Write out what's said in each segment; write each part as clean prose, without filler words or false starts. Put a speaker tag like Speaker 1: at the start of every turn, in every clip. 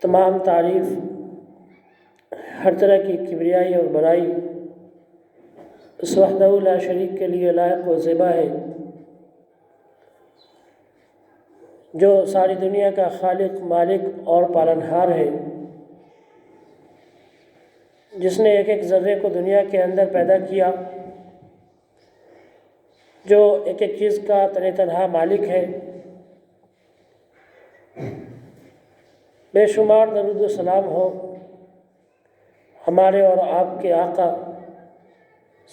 Speaker 1: تمام تعریف، ہر طرح کی کبریائی اور بڑائی اس وحدہ لا شریک کے لیے لائق و زیبا ہے، جو ساری دنیا کا خالق، مالک اور پالنہار ہے، جس نے ایک ایک ذرے کو دنیا کے اندر پیدا کیا، جو ایک ایک چیز کا تنہا مالک ہے۔ بے شمار درود و سلام ہو ہمارے اور آپ کے آقا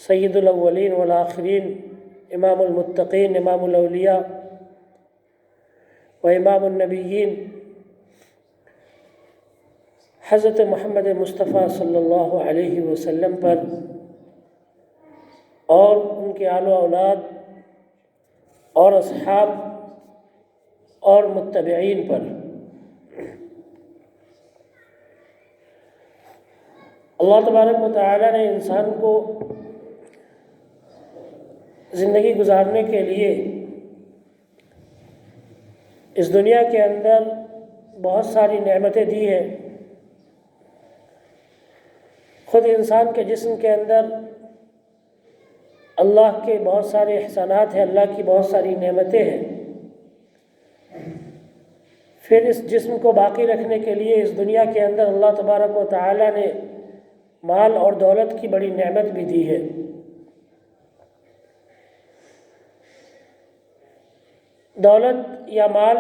Speaker 1: سید الاولین والآخرین، امام المتقین، امام الاولیاء و امام النبیین، حضرت محمد مصطفیٰ صلی اللہ علیہ وسلم پر اور ان کے آل و اولاد اور اصحاب اور متبعین پر۔ اللہ تبارک و تعالیٰ نے انسان کو زندگی گزارنے کے لیے اس دنیا کے اندر بہت ساری نعمتیں دی ہیں۔ خود انسان کے جسم کے اندر اللہ کے بہت سارے احسانات ہیں، اللہ کی بہت ساری نعمتیں ہیں۔ پھر اس جسم کو باقی رکھنے کے لیے اس دنیا کے اندر اللہ تبارک و تعالیٰ نے مال اور دولت کی بڑی نعمت بھی دی ہے۔ دولت یا مال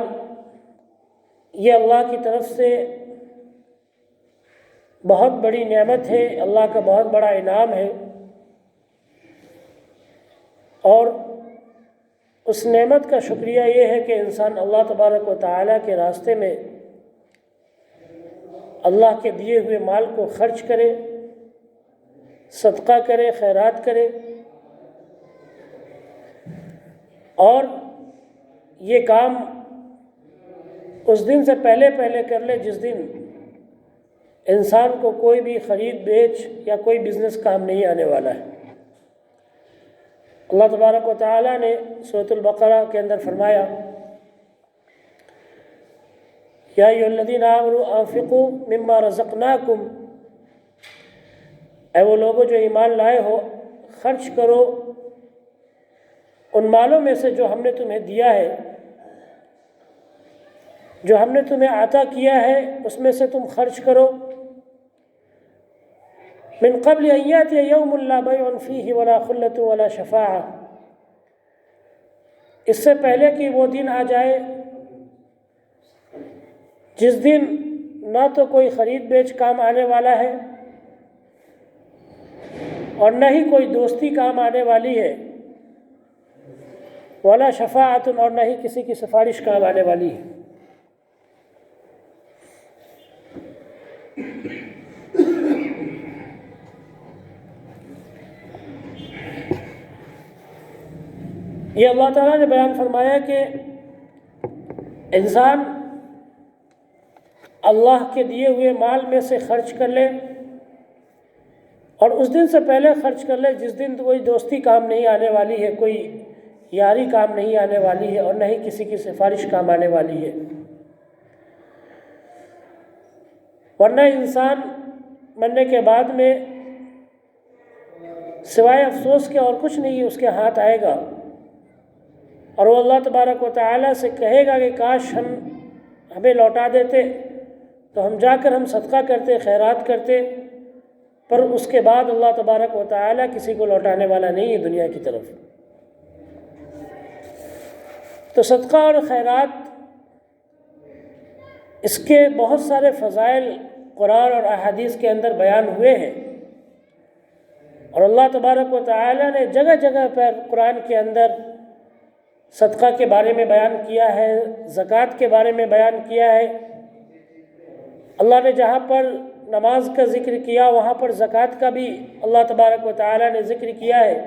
Speaker 1: یہ اللہ کی طرف سے بہت بڑی نعمت ہے، اللہ کا بہت بڑا انعام ہے، اور اس نعمت کا شکریہ یہ ہے کہ انسان اللہ تبارک و تعالیٰ کے راستے میں اللہ کے دیے ہوئے مال کو خرچ کرے، صدقہ کرے، خیرات کرے، اور یہ کام اس دن سے پہلے کر لے جس دن انسان کو کوئی بھی خرید بیچ یا کوئی بزنس کام نہیں آنے والا ہے۔ اللہ تبارک و تعالیٰ نے سورۃ البقرہ کے اندر فرمایا، یا ایھا الذین آمنوا انفقوا مما رزقناکم، اے وہ لوگوں جو ایمان لائے ہو، خرچ کرو ان مالوں میں سے جو ہم نے تمہیں دیا ہے، جو ہم نے تمہیں عطا کیا ہے اس میں سے تم خرچ کرو، من قبل ان یاتی یوم لا بیع فیہ ولا خلۃ ولا شفاعہ، اس سے پہلے کہ وہ دن آ جائے جس دن نہ تو کوئی خرید بیچ کام آنے والا ہے اور نہ ہی کوئی دوستی کام آنے والی ہے، ولا شفاعۃ، اور نہ ہی کسی کی سفارش کام آنے والی ہے۔ یہ اللہ تعالیٰ نے بیان فرمایا کہ انسان اللہ کے دیے ہوئے مال میں سے خرچ کر لے، اور اس دن سے پہلے خرچ کر لے جس دن کوئی دوستی کام نہیں آنے والی ہے، کوئی یاری کام نہیں آنے والی ہے، اور نہ ہی کسی کی سفارش کام آنے والی ہے۔ ورنہ انسان مرنے کے بعد میں سوائے افسوس کے اور کچھ نہیں اس کے ہاتھ آئے گا، اور وہ اللہ تبارک و تعالیٰ سے کہے گا کہ کاش ہمیں لوٹا دیتے تو ہم جا کر ہم صدقہ کرتے، خیرات کرتے، پر اس کے بعد اللہ تبارک و تعالیٰ کسی کو لوٹانے والا نہیں ہے دنیا کی طرف۔ تو صدقہ اور خیرات، اس کے بہت سارے فضائل قرآن اور احادیث کے اندر بیان ہوئے ہیں، اور اللہ تبارک و تعالیٰ نے جگہ جگہ پر قرآن کے اندر صدقہ کے بارے میں بیان کیا ہے، زکوٰۃ کے بارے میں بیان کیا ہے۔ اللہ نے جہاں پر نماز کا ذکر کیا وہاں پر زکوٰۃ کا بھی اللہ تبارک و تعالیٰ نے ذکر کیا ہے،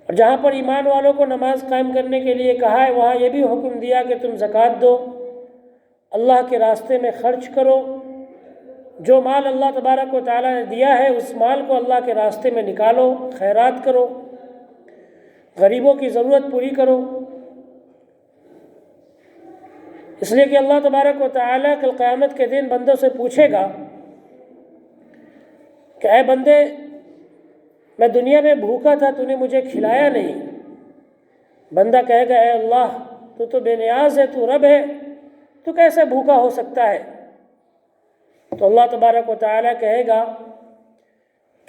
Speaker 1: اور جہاں پر ایمان والوں کو نماز قائم کرنے کے لیے کہا ہے وہاں یہ بھی حکم دیا کہ تم زکوٰۃ دو، اللہ کے راستے میں خرچ کرو، جو مال اللہ تبارک و تعالیٰ نے دیا ہے اس مال کو اللہ کے راستے میں نکالو، خیرات کرو، غریبوں کی ضرورت پوری کرو۔ اس لیے کہ اللہ تبارک و تعالیٰ کل قیامت کے دن بندوں سے پوچھے گا کہ اے بندے، میں دنیا میں بھوکا تھا، تو نے مجھے کھلایا نہیں۔ بندہ کہے گا اے اللہ، تو بے نیاز ہے، تو رب ہے، تو کیسے بھوکا ہو سکتا ہے؟ تو اللہ تبارک و تعالیٰ کہے گا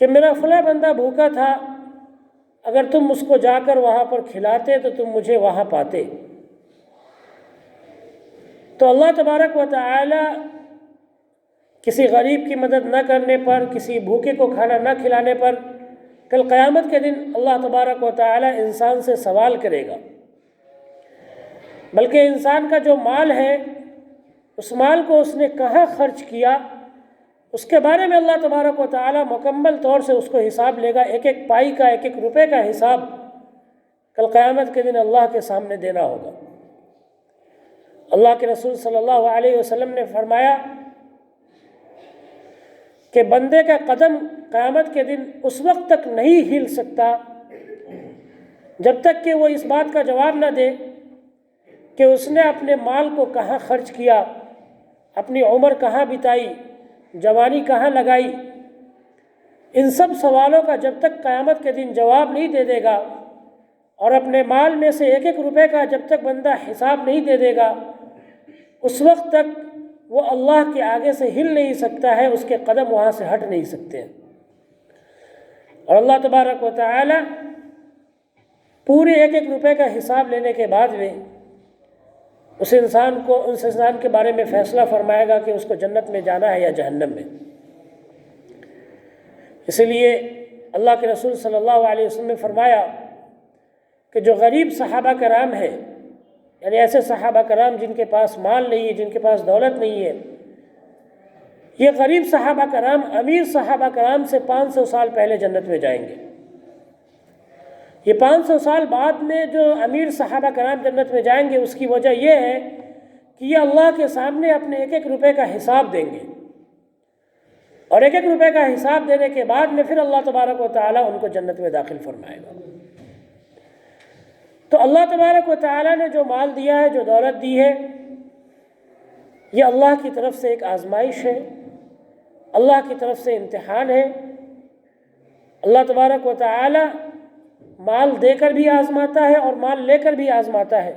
Speaker 1: کہ میرا فلاں بندہ بھوکا تھا، اگر تم اس کو جا کر وہاں پر کھلاتے تو تم مجھے وہاں پاتے۔ تو اللہ تبارک و تعالیٰ کسی غریب کی مدد نہ کرنے پر، کسی بھوکے کو کھانا نہ کھلانے پر کل قیامت کے دن اللہ تبارک و تعالیٰ انسان سے سوال کرے گا۔ بلکہ انسان کا جو مال ہے، اس مال کو اس نے کہاں خرچ کیا، اس کے بارے میں اللہ تبارک و تعالیٰ مکمل طور سے اس کو حساب لے گا۔ ایک ایک پائی کا، ایک ایک روپے کا حساب کل قیامت کے دن اللہ کے سامنے دینا ہوگا۔ اللہ کے رسول صلی اللہ علیہ وسلم نے فرمایا کہ بندے کا قدم قیامت کے دن اس وقت تک نہیں ہل سکتا جب تک کہ وہ اس بات کا جواب نہ دے کہ اس نے اپنے مال کو کہاں خرچ کیا، اپنی عمر کہاں بتائی، جوانی کہاں لگائی۔ ان سب سوالوں کا جب تک قیامت کے دن جواب نہیں دے دے گا، اور اپنے مال میں سے ایک ایک روپے کا جب تک بندہ حساب نہیں دے دے گا، اس وقت تک وہ اللہ کے آگے سے ہل نہیں سکتا ہے، اس کے قدم وہاں سے ہٹ نہیں سکتے ہیں۔ اور اللہ تبارک و تعالی پورے ایک ایک روپے کا حساب لینے کے بعد میں اس انسان کے بارے میں فیصلہ فرمائے گا کہ اس کو جنت میں جانا ہے یا جہنم میں۔ اسی لیے اللہ کے رسول صلی اللہ علیہ وسلم نے فرمایا کہ جو غریب صحابہ کرام ہے، یعنی ایسے صحابہ کرام جن کے پاس مال نہیں ہے، جن کے پاس دولت نہیں ہے، یہ غریب صحابہ کرام امیر صحابہ کرام سے 500 سال پہلے جنت میں جائیں گے۔ یہ 500 سال بعد میں جو امیر صحابہ کرام جنت میں جائیں گے، اس کی وجہ یہ ہے کہ یہ اللہ کے سامنے اپنے ایک ایک روپے کا حساب دیں گے، اور ایک ایک روپے کا حساب دینے کے بعد میں پھر اللہ تبارک و تعالیٰ ان کو جنت میں داخل فرمائے گا۔ تو اللہ تبارک و تعالیٰ نے جو مال دیا ہے، جو دولت دی ہے، یہ اللہ کی طرف سے ایک آزمائش ہے، اللہ کی طرف سے امتحان ہے۔ اللہ تبارک و تعالیٰ مال دے کر بھی آزماتا ہے اور مال لے کر بھی آزماتا ہے،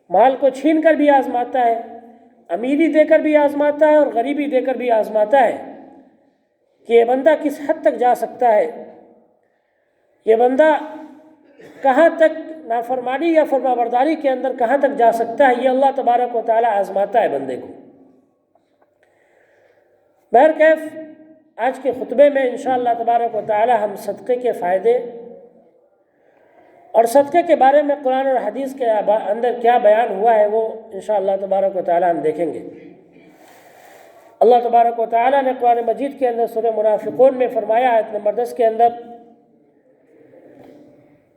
Speaker 1: مال کو چھین کر بھی آزماتا ہے، امیری دے کر بھی آزماتا ہے اور غریبی دے کر بھی آزماتا ہے کہ یہ بندہ کس حد تک جا سکتا ہے، یہ بندہ کہاں تک نافرمانی یا فرمانبرداری کے اندر کہاں تک جا سکتا ہے۔ یہ اللہ تبارک و تعالیٰ آزماتا ہے بندے کو۔ بہرکیف آج کے خطبے میں انشاءاللہ تبارک و تعالیٰ ہم صدقے کے فائدے اور صدقے کے بارے میں قرآن اور حدیث کے اندر کیا بیان ہوا ہے وہ انشاءاللہ تبارک و تعالیٰ ہم دیکھیں گے۔ اللہ تبارک و تعالیٰ نے قرآن مجید کے اندر سورہ منافقون میں فرمایا، آیت نمبر 10 کے اندر،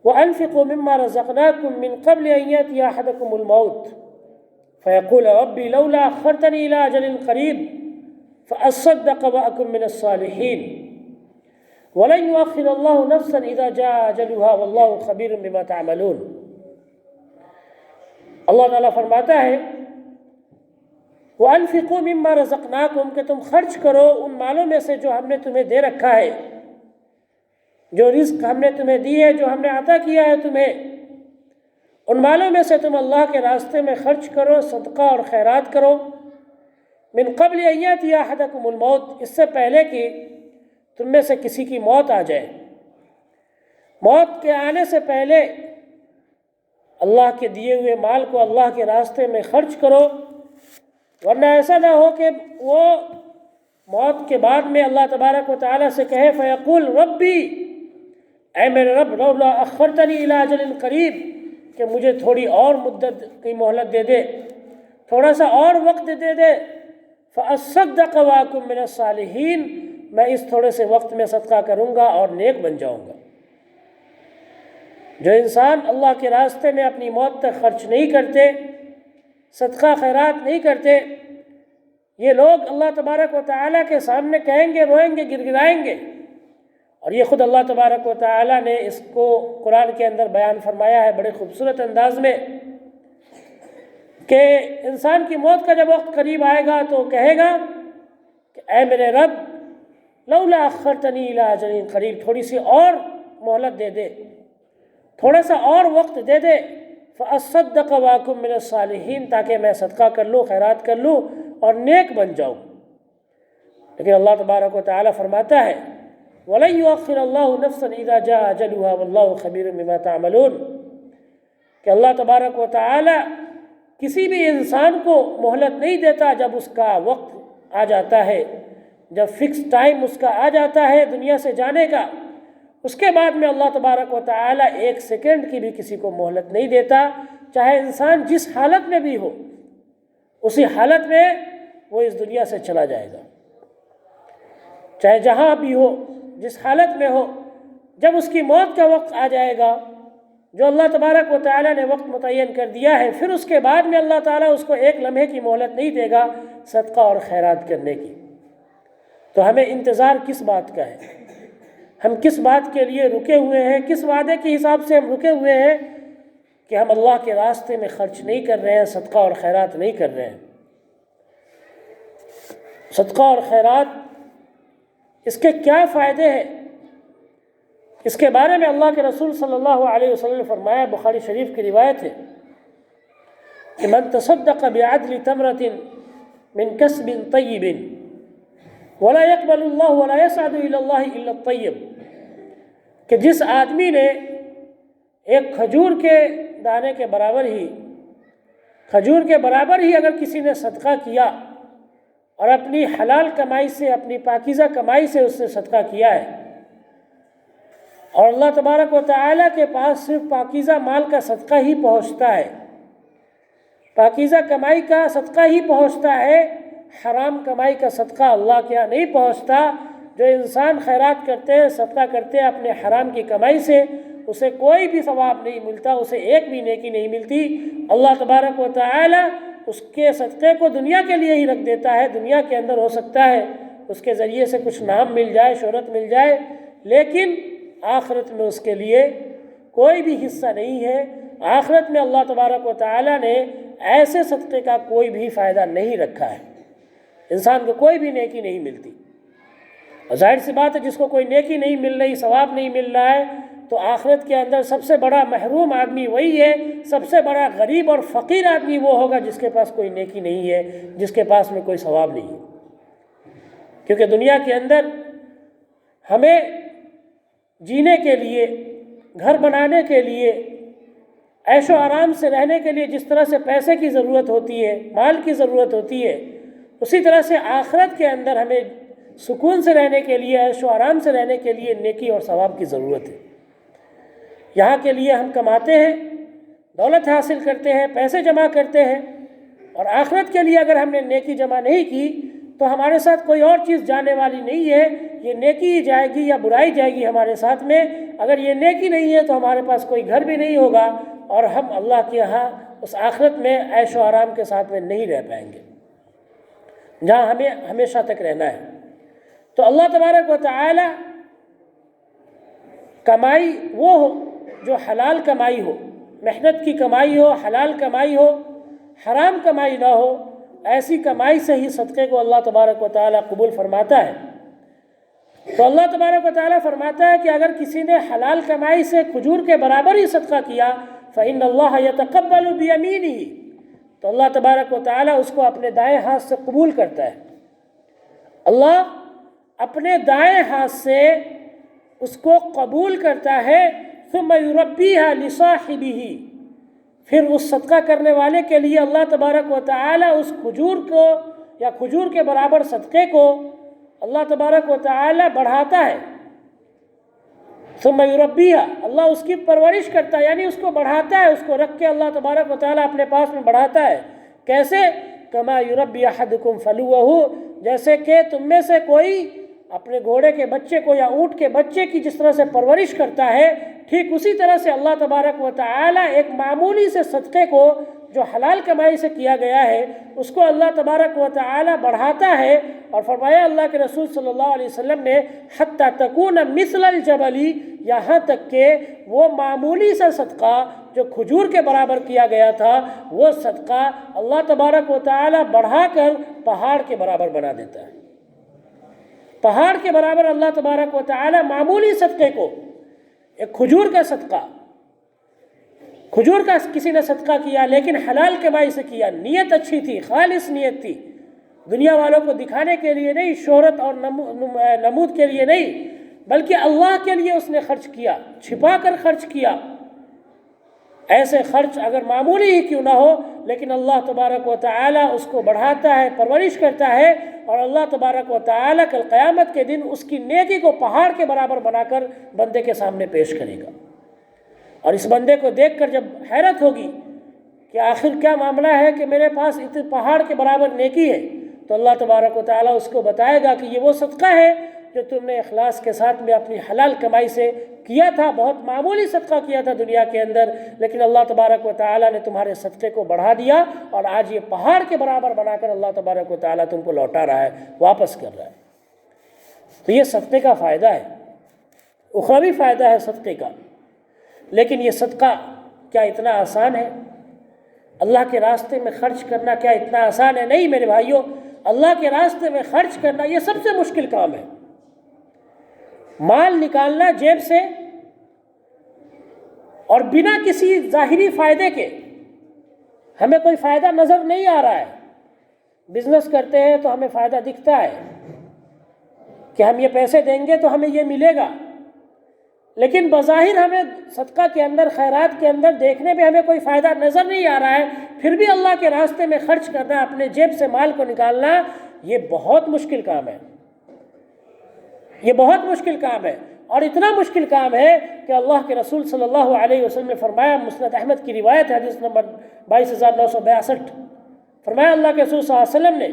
Speaker 1: وَأَنفِقُوا مِمَّا رَزَقْنَاكُم مِّن قَبْلِ أَن يَأْتِيَ أَحَدَكُمُ الْمَوْتُ فَيَقُولَ رَبِّ لَوْلَا أَخَّرْتَنِي إِلَىٰ أَجَلٍ قَرِيبٍ فَأَصَّدَّقَ وَأَكُن مِّنَ الصَّالِحِينَ وَلَن يُؤَخِّرَ اللَّهُ نَفْسًا إِذَا جَاءَ أَجَلُهَا وَاللَّهُ خَبِيرٌ بِمَا تَعْمَلُونَ۔ اللہ تعالیٰ فرماتا ہے وَأَنفِقُوا مِمَّا رَزَقْنَاكُم، کہ تم خرچ کرو ان مالوں میں سے جو ہم نے تمہیں دے رکھا ہے، جو رزق ہم نے تمہیں دی ہے، جو ہم نے عطا کیا ہے تمہیں، ان مالوں میں سے تم اللہ کے راستے میں خرچ کرو، صدقہ اور خیرات کرو، من قبل ان یأتی احدکم الموت، اس سے پہلے کہ تم میں سے کسی کی موت آ جائے۔ موت کے آنے سے پہلے اللہ کے دیے ہوئے مال کو اللہ کے راستے میں خرچ کرو، ورنہ ایسا نہ ہو کہ وہ موت کے بعد میں اللہ تبارک و تعالیٰ سے کہے فیقول ربی، اے میرے رب، لولا اخرتنی الی اجل قریب، کہ مجھے تھوڑی اور مدت کی مہلت دے دے، تھوڑا سا اور وقت دے دے، فاصدق واکن من الصالحین، میں اس تھوڑے سے وقت میں صدقہ کروں گا اور نیک بن جاؤں گا۔ جو انسان اللہ کے راستے میں اپنی موت تک خرچ نہیں کرتے، صدقہ خیرات نہیں کرتے، یہ لوگ اللہ تبارک و تعالیٰ کے سامنے کہیں گے، روئیں گے، گر گرائیں گے۔ اور یہ خود اللہ تبارک و تعالیٰ نے اس کو قرآن کے اندر بیان فرمایا ہے بڑے خوبصورت انداز میں۔ کہ انسان کی موت کا جب وقت قریب آئے گا تو کہے گا کہ اے میرے رب لولا اخرتنی الی اجل قریب، تھوڑی سی اور مہلت دے دے، تھوڑا سا اور وقت دے دے، فاصدق واکن من الصالحین، تاکہ میں صدقہ کر لوں، خیرات کر لوں اور نیک بن جاؤں۔ لیکن اللہ تبارک و تعالیٰ فرماتا ہے وَلَن يُؤَخِّرَ اللَّهُ نَفْسًا إِذَا جَاءَ أَجَلُهَا وَاللَّهُ خَبِيرٌ بِمَا تَعْمَلُونَ کہ اللہ تبارک و تعالیٰ کسی بھی انسان کو مہلت نہیں دیتا جب اس کا وقت آ جاتا ہے، جب فکس ٹائم اس کا آ جاتا ہے دنیا سے جانے کا، اس کے بعد میں اللہ تبارک و تعالیٰ ایک سیکنڈ کی بھی کسی کو مہلت نہیں دیتا، چاہے انسان جس حالت میں بھی ہو، اسی حالت میں وہ اس دنیا سے چلا جائے گا، چاہے جہاں بھی ہو، جس حالت میں ہو، جب اس کی موت کا وقت آ جائے گا جو اللہ تبارک و تعالیٰ نے وقت متعین کر دیا ہے، پھر اس کے بعد میں اللہ تعالیٰ اس کو ایک لمحے کی مہلت نہیں دے گا صدقہ اور خیرات کرنے کی۔ تو ہمیں انتظار کس بات کا ہے؟ ہم کس بات کے لیے رکے ہوئے ہیں؟ کس وعدے کے حساب سے ہم رکے ہوئے ہیں کہ ہم اللہ کے راستے میں خرچ نہیں کر رہے ہیں، صدقہ اور خیرات نہیں کر رہے ہیں؟ صدقہ اور خیرات اس کے کیا فائدے ہیں؟ اس کے بارے میں اللہ کے رسول صلی اللہ علیہ وسلم نے فرمایا، بخاری شریف کی روایت ہے کہ من تصدق بعدل تمرۃ من کسب طیب ولا يقبل اللہ ولا يسعد الى اللہ الا الطیب، کہ جس آدمی نے ایک کھجور کے دانے کے برابر ہی، کھجور کے برابر ہی اگر کسی نے صدقہ کیا اور اپنی حلال کمائی سے، اپنی پاکیزہ کمائی سے اس نے صدقہ کیا ہے، اور اللہ تبارک و تعالیٰ کے پاس صرف پاکیزہ مال کا صدقہ ہی پہنچتا ہے، پاکیزہ کمائی کا صدقہ ہی پہنچتا ہے، حرام کمائی کا صدقہ اللہ کے یہاں نہیں پہنچتا۔ جو انسان خیرات کرتے ہیں، صدقہ کرتے ہیں اپنے حرام کی کمائی سے، اسے کوئی بھی ثواب نہیں ملتا، اسے ایک بھی نیکی نہیں ملتی۔ اللہ تبارک و تعالیٰ اس کے صدقے کو دنیا کے لیے ہی رکھ دیتا ہے، دنیا کے اندر ہو سکتا ہے اس کے ذریعے سے کچھ نام مل جائے، شہرت مل جائے، لیکن آخرت میں اس کے لیے کوئی بھی حصہ نہیں ہے۔ آخرت میں اللہ تبارک و تعالیٰ نے ایسے صدقے کا کوئی بھی فائدہ نہیں رکھا ہے، انسان کو کوئی بھی نیکی نہیں ملتی۔ اور ظاہر سی بات ہے جس کو کوئی نیکی نہیں مل رہی، ثواب نہیں مل رہا ہے، تو آخرت کے اندر سب سے بڑا محروم آدمی وہی ہے، سب سے بڑا غریب اور فقیر آدمی وہ ہوگا جس کے پاس کوئی نیکی نہیں ہے، جس کے پاس میں کوئی ثواب نہیں ہے۔ کیونکہ دنیا کے اندر ہمیں جینے کے لیے، گھر بنانے کے لیے، عیش و آرام سے رہنے کے لیے جس طرح سے پیسے کی ضرورت ہوتی ہے، مال کی ضرورت ہوتی ہے، اسی طرح سے آخرت کے اندر ہمیں سکون سے رہنے کے لیے، عیش و آرام سے رہنے کے لیے نیکی اور ثواب کی ضرورت ہے۔ یہاں کے لیے ہم کماتے ہیں، دولت حاصل کرتے ہیں، پیسے جمع کرتے ہیں، اور آخرت کے لیے اگر ہم نے نیکی جمع نہیں کی تو ہمارے ساتھ کوئی اور چیز جانے والی نہیں ہے، یہ نیکی ہی جائے گی یا برائی جائے گی ہمارے ساتھ میں۔ اگر یہ نیکی نہیں ہے تو ہمارے پاس کوئی گھر بھی نہیں ہوگا، اور ہم اللہ کے یہاں اس آخرت میں عیش و آرام کے ساتھ میں نہیں رہ پائیں گے جہاں ہمیں ہمیشہ تک رہنا ہے۔ تو اللہ تبارک و تعالی کمائی وہ ہو جو حلال کمائی ہو، محنت کی کمائی ہو، حلال کمائی ہو، حرام کمائی نہ ہو، ایسی کمائی سے ہی صدقے کو اللہ تبارک و تعالی قبول فرماتا ہے۔ تو اللہ تبارک و تعالیٰ فرماتا ہے کہ اگر کسی نے حلال کمائی سے کھجور کے برابر ہی صدقہ کیا فَإِنَّ اللَّهَ يَتَقَبَّلُ بِيَمِينِهِ، تو اللہ تبارک و تعالیٰ اس کو اپنے دائیں ہاتھ سے قبول کرتا ہے۔ اللہ اپنے دائیں ہاتھ سے اس کو قبول کرتا ہے، ثُمَّ يُرَبِّيهَا لِصَاحِبِهِ، پھر اس صدقہ کرنے والے کے لیے اللہ تبارک و تعالیٰ اس کھجور کو یا کھجور کے برابر صدقے کو اللہ تبارک و تعالی بڑھاتا ہے۔ ثم يربيها، اللہ اس کی پرورش کرتا ہے، یعنی اس کو بڑھاتا ہے، اس کو رکھ کے اللہ تبارک و تعالی اپنے پاس میں بڑھاتا ہے۔ کیسے؟ كما يربي احدكم فلوه، جیسے کہ تم میں سے کوئی اپنے گھوڑے کے بچے کو یا اونٹ کے بچے کی جس طرح سے پرورش کرتا ہے، ٹھیک اسی طرح سے اللہ تبارک و تعالی ایک معمولی سے صدقے کو جو حلال کمائی سے کیا گیا ہے اس کو اللہ تبارک و تعالی بڑھاتا ہے۔ اور فرمایا اللہ کے رسول صلی اللہ علیہ وسلم نے حتی تکون مثل الجبل، یہاں تک کہ وہ معمولی سا صدقہ جو کھجور کے برابر کیا گیا تھا، وہ صدقہ اللہ تبارک و تعالی بڑھا کر پہاڑ کے برابر بنا دیتا ہے۔ پہاڑ کے برابر اللہ تبارک و تعالی معمولی صدقے کو، ایک کھجور کا صدقہ، کھجور کا کسی نے صدقہ کیا لیکن حلال کمائی سے کیا، نیت اچھی تھی، خالص نیت تھی، دنیا والوں کو دکھانے کے لیے نہیں، شہرت اور نمود کے لیے نہیں، بلکہ اللہ کے لیے اس نے خرچ کیا، چھپا کر خرچ کیا۔ ایسے خرچ اگر معمولی ہی کیوں نہ ہو، لیکن اللہ تبارک و تعالی اس کو بڑھاتا ہے، پرورش کرتا ہے، اور اللہ تبارک و تعالی کل قیامت کے دن اس کی نیکی کو پہاڑ کے برابر بنا کر بندے کے سامنے پیش کرے گا۔ اور اس بندے کو دیکھ کر جب حیرت ہوگی کہ آخر کیا معاملہ ہے کہ میرے پاس اتنے پہاڑ کے برابر نیکی ہے، تو اللہ تبارک و تعالیٰ اس کو بتائے گا کہ یہ وہ صدقہ ہے جو تم نے اخلاص کے ساتھ میں اپنی حلال کمائی سے کیا تھا، بہت معمولی صدقہ کیا تھا دنیا کے اندر، لیکن اللہ تبارک و تعالیٰ نے تمہارے صدقے کو بڑھا دیا اور آج یہ پہاڑ کے برابر بنا کر اللہ تبارک و تعالیٰ تم کو لوٹا رہا ہے، واپس کر رہا ہے۔ تو یہ صدقے کا فائدہ ہے، اخروی فائدہ ہے صدقے کا۔ لیکن یہ صدقہ کیا اتنا آسان ہے؟ اللہ کے راستے میں خرچ کرنا کیا اتنا آسان ہے؟ نہیں میرے بھائیوں، اللہ کے راستے میں خرچ کرنا یہ سب سے مشکل کام ہے۔ مال نکالنا جیب سے اور بنا کسی ظاہری فائدے کے، ہمیں کوئی فائدہ نظر نہیں آ رہا ہے، بزنس کرتے ہیں تو ہمیں فائدہ دکھتا ہے کہ ہم یہ پیسے دیں گے تو ہمیں یہ ملے گا، لیکن بظاہر ہمیں صدقہ کے اندر، خیرات کے اندر دیکھنے میں ہمیں کوئی فائدہ نظر نہیں آ رہا ہے، پھر بھی اللہ کے راستے میں خرچ کرنا، اپنے جیب سے مال کو نکالنا، یہ بہت مشکل کام ہے، یہ بہت مشکل کام ہے۔ اور اتنا مشکل کام ہے کہ اللہ کے رسول صلی اللہ علیہ وسلم نے فرمایا، مسند احمد کی روایت ہے، حدیث نمبر 22,962، فرمایا اللہ کے رسول صلی اللہ علیہ وسلم نے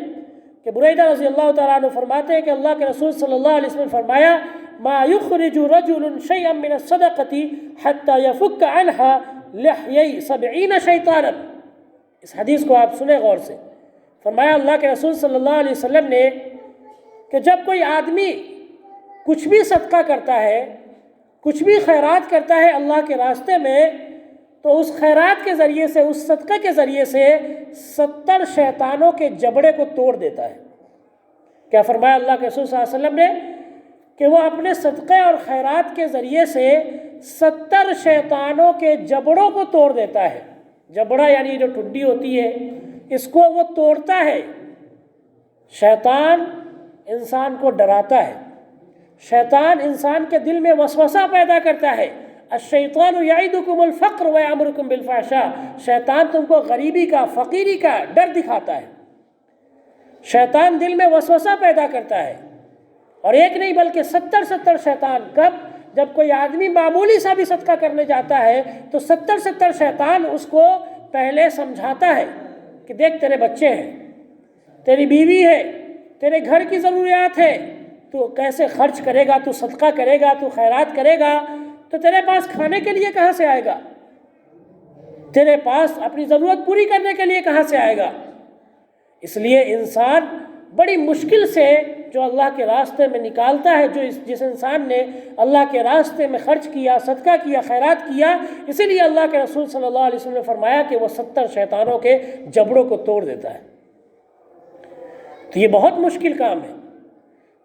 Speaker 1: کہ بریدہ رضی اللہ تعالیٰ عنہ فرماتے ہیں کہ اللہ کے رسول صلی اللہ علیہ وسلم نے فرمایا، ما يخرج رجل شيئا من الصدقة حتى يفك عنها لحيي 70 شیطانا۔ اس حدیث کو آپ سنیں غور سے۔ فرمایا اللہ کے رسول صلی اللہ علیہ وسلم نے کہ جب کوئی آدمی کچھ بھی صدقہ کرتا ہے، کچھ بھی خیرات کرتا ہے اللہ کے راستے میں، تو اس خیرات کے ذریعے سے، اس صدقہ کے ذریعے سے 70 شیطانوں کے جبڑے کو توڑ دیتا ہے۔ کیا فرمایا اللہ کے رسول صلی اللہ علیہ وسلم نے کہ وہ اپنے صدقے اور خیرات کے ذریعے سے 70 شیطانوں کے جبڑوں کو توڑ دیتا ہے۔ جبڑا یعنی جو ٹھڈی ہوتی ہے، اس کو وہ توڑتا ہے۔ شیطان انسان کو ڈراتا ہے، شیطان انسان کے دل میں وسوسہ پیدا کرتا ہے۔ الشیطان یعدکم الفقر ویامرکم بالفحشاء، شیطان تم کو غریبی کا، فقیری کا ڈر دکھاتا ہے، شیطان دل میں وسوسہ پیدا کرتا ہے۔ اور ایک نہیں بلکہ 70 شیطان۔ کب؟ جب کوئی آدمی معمولی سا بھی صدقہ کرنے جاتا ہے تو 70 شیطان اس کو پہلے سمجھاتا ہے کہ دیکھ تیرے بچے ہیں، تیری بیوی ہے، تیرے گھر کی ضروریات ہے، تو کیسے خرچ کرے گا، تو صدقہ کرے گا، تو خیرات کرے گا، تو تیرے پاس کھانے کے لیے کہاں سے آئے گا، تیرے پاس اپنی ضرورت پوری کرنے کے لیے کہاں سے آئے گا۔ اس لیے انسان بڑی مشکل سے جو اللہ کے راستے میں نکالتا ہے، جس انسان نے اللہ کے راستے میں خرچ کیا، صدقہ کیا، خیرات کیا، اسی لیے اللہ کے رسول صلی اللہ علیہ وسلم نے فرمایا کہ وہ 70 شیطانوں کے جبڑوں کو توڑ دیتا ہے۔ تو یہ بہت مشکل کام ہے،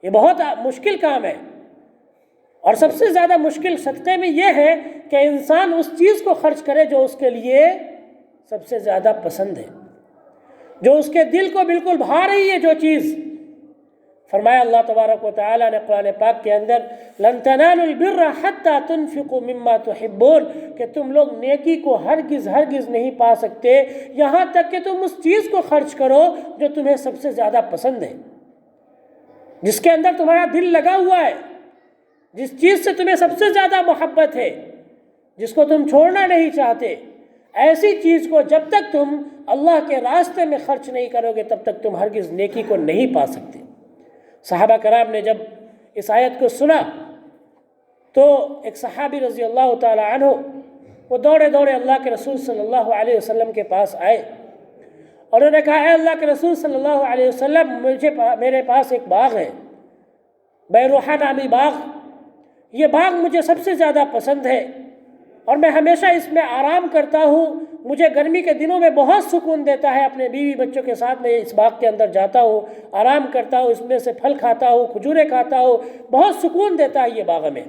Speaker 1: یہ بہت مشکل کام ہے۔ اور سب سے زیادہ مشکل صدقے میں یہ ہے کہ انسان اس چیز کو خرچ کرے جو اس کے لیے سب سے زیادہ پسند ہے، جو اس کے دل کو بالکل بھا رہی ہے جو چیز۔ فرمایا اللہ تبارک و تعالیٰ نے قرآن پاک کے اندر لن تنالوا البر حتى تنفقوا مما تحبون، کہ تم لوگ نیکی کو ہرگز نہیں پا سکتے یہاں تک کہ تم اس چیز کو خرچ کرو جو تمہیں سب سے زیادہ پسند ہے، جس کے اندر تمہارا دل لگا ہوا ہے، جس چیز سے تمہیں سب سے زیادہ محبت ہے، جس کو تم چھوڑنا نہیں چاہتے۔ ایسی چیز کو جب تک تم اللہ کے راستے میں خرچ نہیں کرو گے تب تک تم ہرگز نیکی کو نہیں پا سکتے۔ صحابہ کرام نے جب اس آیت کو سنا تو ایک صحابی رضی اللہ تعالی عنہ وہ دوڑے اللہ کے رسول صلی اللہ علیہ وسلم کے پاس آئے اور انہوں نے کہا، اے اللہ کے رسول صلی اللہ علیہ وسلم، میرے پاس ایک باغ ہے، بیروحہ نامی باغ، یہ باغ مجھے سب سے زیادہ پسند ہے اور میں ہمیشہ اس میں آرام کرتا ہوں، مجھے گرمی کے دنوں میں بہت سکون دیتا ہے، اپنے بیوی بچوں کے ساتھ میں اس باغ کے اندر جاتا ہوں، آرام کرتا ہوں، اس میں سے پھل کھاتا ہوں، کھجوریں کھاتا ہوں، بہت سکون دیتا ہے یہ باغ میں۔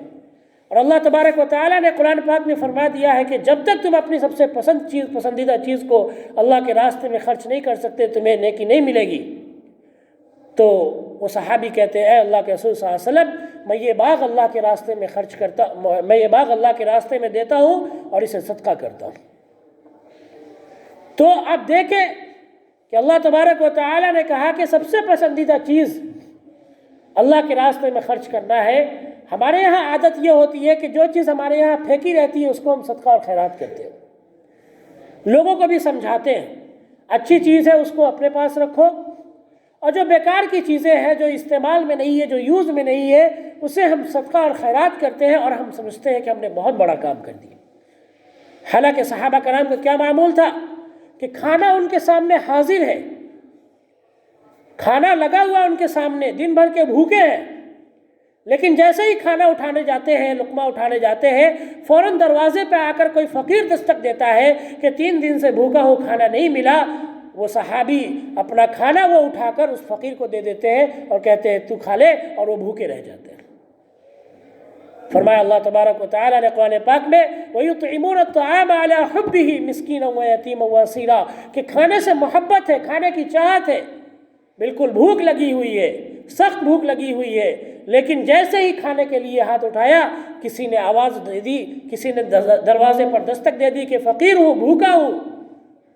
Speaker 1: اور اللہ تبارک و تعالیٰ نے قرآن پاک میں فرما دیا ہے کہ جب تک تم اپنی سب سے پسندیدہ چیز کو اللہ کے راستے میں خرچ نہیں کر سکتے تمہیں نیکی نہیں ملے گی۔ تو وہ صحابی کہتے ہیں اے اللہ کے رسول صلی اللہ علیہ وسلم، میں یہ باغ اللہ کے راستے میں میں یہ باغ اللہ کے راستے میں دیتا ہوں اور اسے صدقہ کرتا ہوں۔ تو اب دیکھیں کہ اللہ تبارک و تعالیٰ نے کہا کہ سب سے پسندیدہ چیز اللہ کے راستے میں خرچ کرنا ہے۔ ہمارے یہاں عادت یہ ہوتی ہے کہ جو چیز ہمارے یہاں پھینکی رہتی ہے اس کو ہم صدقہ اور خیرات کرتے ہیں، لوگوں کو بھی سمجھاتے ہیں اچھی چیز ہے اس کو اپنے پاس رکھو، اور جو بیکار کی چیزیں ہیں، جو استعمال میں نہیں ہے، جو یوز میں نہیں ہے، اسے ہم صدقہ اور خیرات کرتے ہیں اور ہم سمجھتے ہیں کہ ہم نے بہت بڑا کام کر دیا۔ حالانکہ صحابہ کرام کا کیا معمول تھا کہ کھانا ان کے سامنے حاضر ہے، کھانا لگا ہوا ان کے سامنے، دن بھر کے بھوکے ہیں، لیکن جیسے ہی کھانا اٹھانے جاتے ہیں، لقمہ اٹھانے جاتے ہیں، فوراً دروازے پہ آ کر کوئی فقیر دستک دیتا ہے کہ 3 دن سے بھوکا ہو، کھانا نہیں ملا۔ وہ صحابی اپنا کھانا وہ اٹھا کر اس فقیر کو دے دیتے ہیں اور کہتے ہیں تو کھا لے، اور وہ بھوکے رہ جاتے ہیں۔ فرمایا اللہ تبارک و تعالیٰ نے قرآن پاک میں وَيُطْعِمُونَ الطَّعَامَ عَلَىٰ حُبِّهِ مِسْكِينًا وَيَتِيمًا وَأَسِيرًا، کہ کھانے سے محبت ہے، کھانے کی چاہت ہے، بالکل بھوک لگی ہوئی ہے، سخت بھوک لگی ہوئی ہے، لیکن جیسے ہی کھانے کے لیے ہاتھ اٹھایا کسی نے آواز دے دی، کسی نے دروازے پر دستک دے دی کہ فقیر ہوں، بھوکا ہوں،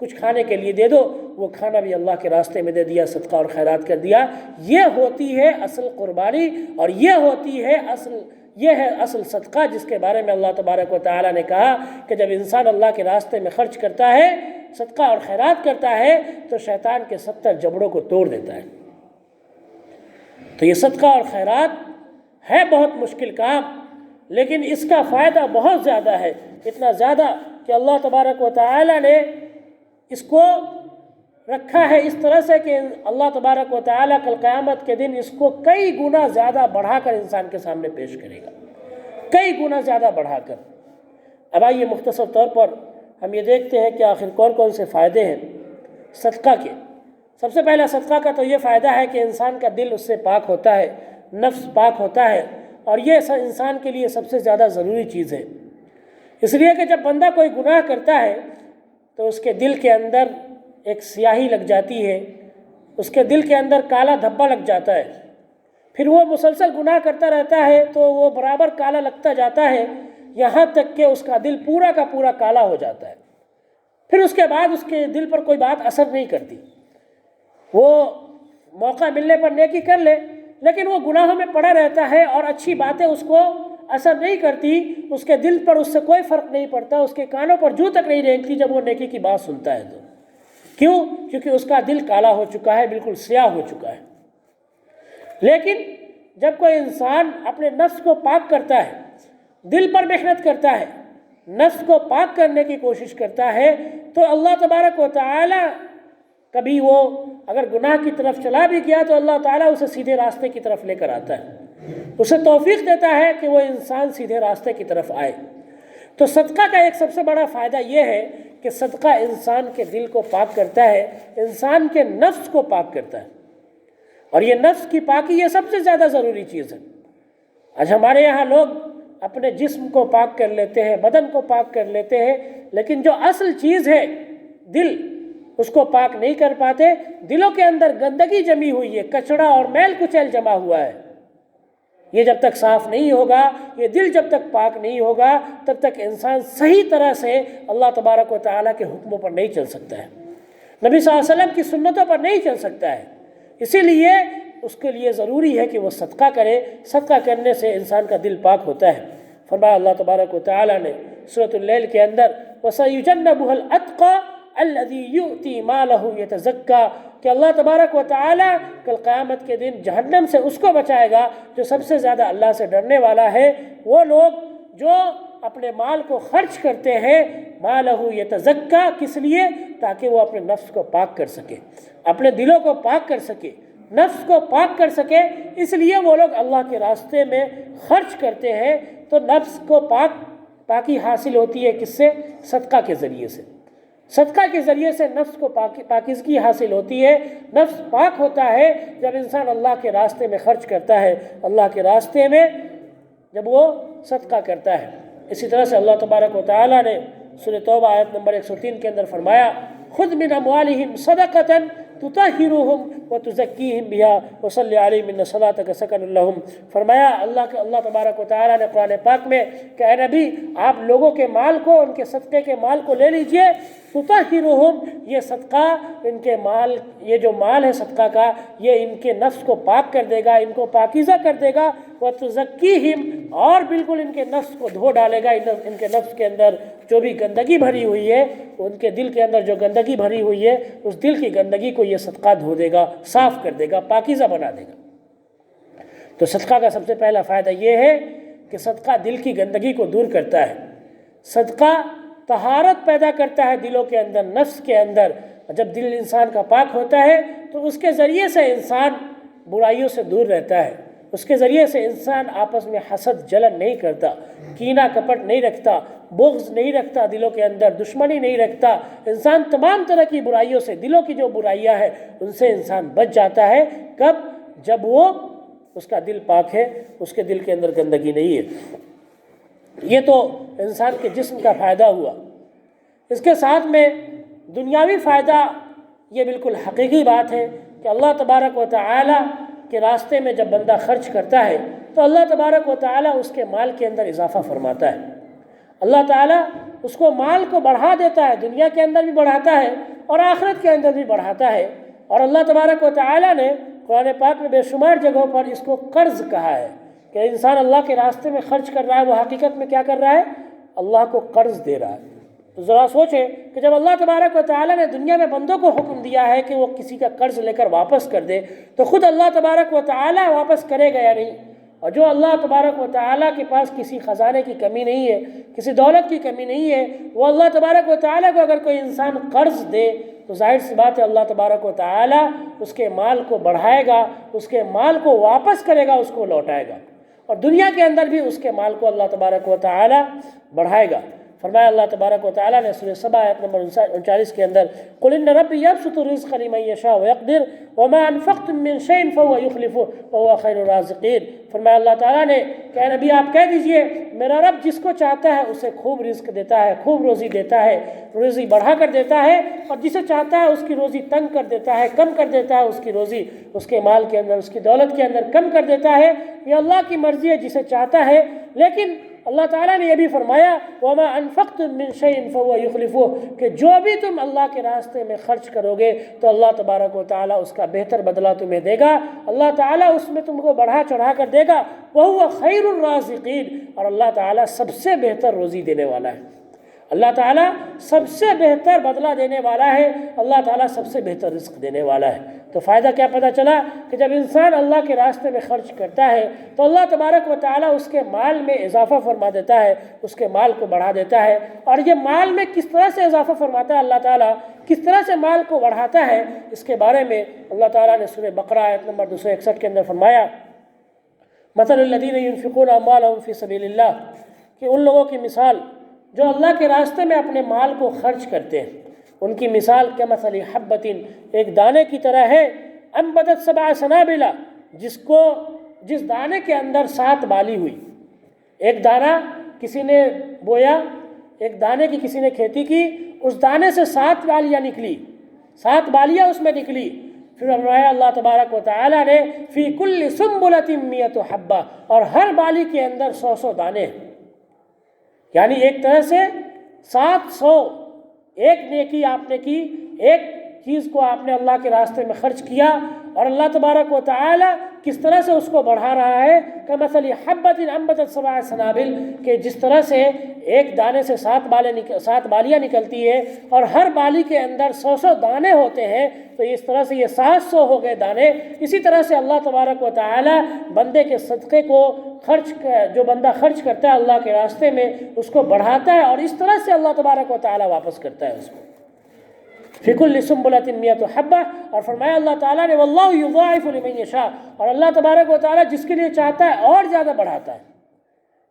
Speaker 1: کچھ کھانے کے لیے دے دو، وہ کھانا بھی اللہ کے راستے میں دے دیا، صدقہ اور خیرات کر دیا۔ یہ ہوتی ہے اصل قربانی، اور یہ ہے اصل صدقہ، جس کے بارے میں اللہ تبارک و تعالیٰ نے کہا کہ جب انسان اللہ کے راستے میں خرچ کرتا ہے، صدقہ اور خیرات کرتا ہے، تو شیطان کے 70 جبڑوں کو توڑ دیتا ہے۔ تو یہ صدقہ اور خیرات ہے بہت مشکل کام، لیکن اس کا فائدہ بہت زیادہ ہے، اتنا زیادہ کہ اللہ تبارک و تعالیٰ نے اس کو رکھا ہے اس طرح سے کہ اللہ تبارک و تعالیٰ کل قیامت کے دن اس کو کئی گنا زیادہ بڑھا کر انسان کے سامنے پیش کرے گا، کئی گنا زیادہ بڑھا کر۔ اب آئیے مختصر طور پر ہم یہ دیکھتے ہیں کہ آخر کون کون سے فائدے ہیں صدقہ کے۔ سب سے پہلا صدقہ کا تو یہ فائدہ ہے کہ انسان کا دل اس سے پاک ہوتا ہے، نفس پاک ہوتا ہے، اور یہ انسان کے لیے سب سے زیادہ ضروری چیز ہے، اس لیے کہ جب بندہ کوئی گناہ کرتا ہے تو اس کے دل کے اندر ایک سیاہی لگ جاتی ہے، اس کے دل کے اندر کالا دھبا لگ جاتا ہے، پھر وہ مسلسل گناہ کرتا رہتا ہے تو وہ برابر کالا لگتا جاتا ہے، یہاں تک کہ اس کا دل پورا کا پورا کالا ہو جاتا ہے۔ پھر اس کے بعد اس کے دل پر کوئی بات اثر نہیں کرتی، وہ موقع ملنے پر نیکی کر لے لیکن وہ گناہوں میں پڑا رہتا ہے اور اچھی باتیں اس کو اثر نہیں کرتی، اس کے دل پر اس سے کوئی فرق نہیں پڑتا، اس کے کانوں پر جوں تک نہیں رینگتی جب وہ نیکی کی بات سنتا ہے۔ تو کیوں؟ کیونکہ اس کا دل کالا ہو چکا ہے، بالکل سیاہ ہو چکا ہے۔ لیکن جب کوئی انسان اپنے نفس کو پاک کرتا ہے، دل پر محنت کرتا ہے، نفس کو پاک کرنے کی کوشش کرتا ہے، تو اللہ تبارک و تعالی کبھی وہ اگر گناہ کی طرف چلا بھی گیا تو اللہ تعالیٰ اسے سیدھے راستے کی طرف لے کر آتا ہے، اسے توفیق دیتا ہے کہ وہ انسان سیدھے راستے کی طرف آئے۔ تو صدقہ کا ایک سب سے بڑا فائدہ یہ ہے کہ صدقہ انسان کے دل کو پاک کرتا ہے، انسان کے نفس کو پاک کرتا ہے، اور یہ نفس کی پاکی یہ سب سے زیادہ ضروری چیز ہے۔ آج ہمارے یہاں لوگ اپنے جسم کو پاک کر لیتے ہیں، بدن کو پاک کر لیتے ہیں، لیکن جو اصل چیز ہے دل، اس کو پاک نہیں کر پاتے۔ دلوں کے اندر گندگی جمی ہوئی ہے، کچڑا اور میل کچیل جمع ہوا ہے، یہ جب تک صاف نہیں ہوگا، یہ دل جب تک پاک نہیں ہوگا، تب تک انسان صحیح طرح سے اللہ تبارک و تعالیٰ کے حکموں پر نہیں چل سکتا ہے، نبی صلی اللہ علیہ وسلم کی سنتوں پر نہیں چل سکتا ہے۔ اسی لیے اس کے لیے ضروری ہے کہ وہ صدقہ کرے، صدقہ کرنے سے انسان کا دل پاک ہوتا ہے۔ فرمایا اللہ تبارک و تعالیٰ نے سورۃ اللیل کے اندر وَسَيُجَنَّبُهَا الْأَتْقَى الَّذِي يُؤْتِي مَالَهُ يَتَزَكَّى، کہ اللہ تبارک و تعالیٰ کل قیامت کے دن جہنم سے اس کو بچائے گا جو سب سے زیادہ اللہ سے ڈرنے والا ہے۔ وہ لوگ جو اپنے مال کو خرچ کرتے ہیں، مَالَهُ يَتَزَكَّى، کس لیے؟ تاکہ وہ اپنے نفس کو پاک کر سکے، اپنے دلوں کو پاک کر سکے، نفس کو پاک کر سکے، اس لیے وہ لوگ اللہ کے راستے میں خرچ کرتے ہیں تو نفس کو پاکی حاصل ہوتی ہے کس سے؟ صدقہ کے ذریعے سے۔ صدقہ کے ذریعے سے نفس کو پاکیزگی حاصل ہوتی ہے، نفس پاک ہوتا ہے جب انسان اللہ کے راستے میں خرچ کرتا ہے، اللہ کے راستے میں جب وہ صدقہ کرتا ہے۔ اسی طرح سے اللہ تبارک و تعالیٰ نے سورہ توبہ آیت نمبر 103 کے اندر فرمایا خذ من اموالہم صدقۃ تطہرہم وتزکیہم بہا وصلی علیہم ان صلاتک سکن لہم۔ فرمایا اللہ تبارک و تعالیٰ نے قرآن پاک میں کہ اے نبی آپ لوگوں کے مال کو، ان کے صدقے کے مال کو لے لیجئے، تطہرہم، یہ صدقہ ان کے مال، یہ جو مال ہے صدقہ کا، یہ ان کے نفس کو پاک کر دے گا، ان کو پاکیزہ کر دے گا، وتزکیہم، اور بالکل ان کے نفس کو دھو ڈالے گا، ان کے نفس کے اندر جو بھی گندگی بھری ہوئی ہے، ان کے دل کے اندر جو گندگی بھری ہوئی ہے، اس دل کی گندگی کو یہ صدقہ دھو دے گا، صاف کر دے گا، پاکیزہ بنا دے گا۔ تو صدقہ کا سب سے پہلا فائدہ یہ ہے کہ صدقہ دل کی گندگی کو دور کرتا ہے، صدقہ طہارت پیدا کرتا ہے دلوں کے اندر، نفس کے اندر۔ جب دل انسان کا پاک ہوتا ہے تو اس کے ذریعے سے انسان برائیوں سے دور رہتا ہے، اس کے ذریعے سے انسان آپس میں حسد جلن نہیں کرتا، کینہ کپٹ نہیں رکھتا، بغض نہیں رکھتا، دلوں کے اندر دشمنی نہیں رکھتا، انسان تمام طرح کی برائیوں سے، دلوں کی جو برائیاں ہیں ان سے انسان بچ جاتا ہے۔ کب؟ جب وہ اس کا دل پاک ہے، اس کے دل کے اندر گندگی نہیں ہے۔ یہ تو انسان کے جسم کا فائدہ ہوا۔ اس کے ساتھ میں دنیاوی فائدہ یہ بالکل حقیقی بات ہے کہ اللہ تبارک و تعالیٰ کے راستے میں جب بندہ خرچ کرتا ہے تو اللہ تبارک و تعالیٰ اس کے مال کے اندر اضافہ فرماتا ہے، اللہ تعالیٰ اس کو مال کو بڑھا دیتا ہے، دنیا کے اندر بھی بڑھاتا ہے اور آخرت کے اندر بھی بڑھاتا ہے۔ اور اللہ تبارک و تعالیٰ نے قرآن پاک میں بے شمار جگہوں پر اس کو قرض کہا ہے کہ انسان اللہ کے راستے میں خرچ کر رہا ہے، وہ حقیقت میں کیا کر رہا ہے؟ اللہ کو قرض دے رہا ہے۔ تو ذرا سوچیں کہ جب اللہ تبارک و تعالیٰ نے دنیا میں بندوں کو حکم دیا ہے کہ وہ کسی کا قرض لے کر واپس کر دے، تو خود اللہ تبارک و تعالیٰ واپس کرے گا یا نہیں؟ اور جو اللہ تبارک و تعالیٰ کے پاس کسی خزانے کی کمی نہیں ہے، کسی دولت کی کمی نہیں ہے، وہ اللہ تبارک و تعالیٰ کو اگر کوئی انسان قرض دے تو ظاہر سی بات ہے اللہ تبارک و تعالیٰ اس کے مال کو بڑھائے گا، اس کے مال کو واپس کرے گا، اس کو لوٹائے گا، اور دنیا کے اندر بھی اس کے مال کو اللہ تبارک و تعالیٰ بڑھائے گا۔ فرمایا اللہ تبارک و تعالیٰ نے سورہ سبا آیت نمبر 39 کے اندر قُلْ إِنَّ رَبِّي يَبْسُطُ الرِّزْقَ لِمَن يَشَاءُ وَيَقْدِرُ وَمَا أَنفَقْتُم مِّن شَيْءٍ فَهُوَ يُخْلِفُهُ وَهُوَ خَيْرُ الرَّازِقِينَ۔ فرمایا اللہ تعالیٰ نے کہ اے نبی آپ کہہ دیجئے میرا رب جس کو چاہتا ہے اسے خوب رزق دیتا ہے، خوب روزی دیتا ہے، روزی بڑھا کر دیتا ہے، اور جسے چاہتا ہے اس کی روزی تنگ کر دیتا ہے، کم کر دیتا ہے، اس کی روزی اس کے مال کے اندر، اس کی دولت کے اندر کم کر دیتا ہے۔ یہ اللہ کی مرضی ہے جسے چاہتا ہے، لیکن اللہ تعالیٰ نے یہ بھی فرمایا وَمَا أَنفَقْتُم مِّن شَيْءٍ فَهُوَ يُخْلِفُهُ، کہ جو بھی تم اللہ کے راستے میں خرچ کرو گے تو اللہ تبارک و تعالیٰ اس کا بہتر بدلہ تمہیں دے گا، اللہ تعالیٰ اس میں تم کو بڑھا چڑھا کر دے گا۔ وَهُوَ خَيْرُ الرَّازِقِينَ، اور اللہ تعالیٰ سب سے بہتر روزی دینے والا ہے، اللہ تعالیٰ سب سے بہتر بدلہ دینے والا ہے، اللہ تعالیٰ سب سے بہتر رزق دینے والا ہے۔ تو فائدہ کیا پتہ چلا کہ جب انسان اللہ کے راستے میں خرچ کرتا ہے تو اللہ تبارک و تعالیٰ اس کے مال میں اضافہ فرما دیتا ہے، اس کے مال کو بڑھا دیتا ہے۔ اور یہ مال میں کس طرح سے اضافہ فرماتا ہے اللہ تعالیٰ، کس طرح سے مال کو بڑھاتا ہے، اس کے بارے میں اللہ تعالیٰ نے سورہ بقرہ آیت نمبر 261 کے اندر فرمایا مثل الذین ينفقون اموالهم فی سبیل اللہ، کہ ان لوگوں کی مثال جو اللہ کے راستے میں اپنے مال کو خرچ کرتے ہیں، ان کی مثال کمثل حبۃ، ایک دانے کی طرح ہے، انبتت 7 سنابل، جس دانے کے اندر 7 بالی ہوئی۔ ایک دانہ کسی نے بویا، ایک دانے کی کسی نے کھیتی کی، اس دانے سے 7 بالیاں نکلی، 7 بالیاں اس میں نکلی۔ پھر فرمایا اللہ تبارک و تعالیٰ نے فی کل سنبلۃ 100 حبہ، اور ہر بالی کے اندر 100 دانے ہیں، یعنی ایک طرح سے 700 ایک نیکی آپ نے کی، ایک چیز کو آپ نے اللہ کے راستے میں خرچ کیا، اور اللہ تبارک و تعالی کس طرح سے اس کو بڑھا رہا ہے کمثل حبۃ انبتت 7 سنابل، کہ جس طرح سے ایک دانے سے 7 بالیاں نکلتی ہے اور ہر بالی کے اندر 100 دانے ہوتے ہیں، تو اس طرح سے یہ 700 ہو گئے دانے۔ اسی طرح سے اللہ تبارک و تعالی بندے کے صدقے کو جو بندہ خرچ کرتا ہے اللہ کے راستے میں اس کو بڑھاتا ہے، اور اس طرح سے اللہ تبارک و تعالی واپس کرتا ہے اس کو۔ فی کل سنبلۃ 100 حبہ، اور فرمایا اللہ تعالیٰ نے واللہ یضاعف لمن یشاء، اور اللہ تبارک و تعالیٰ جس کے لیے چاہتا ہے اور زیادہ بڑھاتا ہے،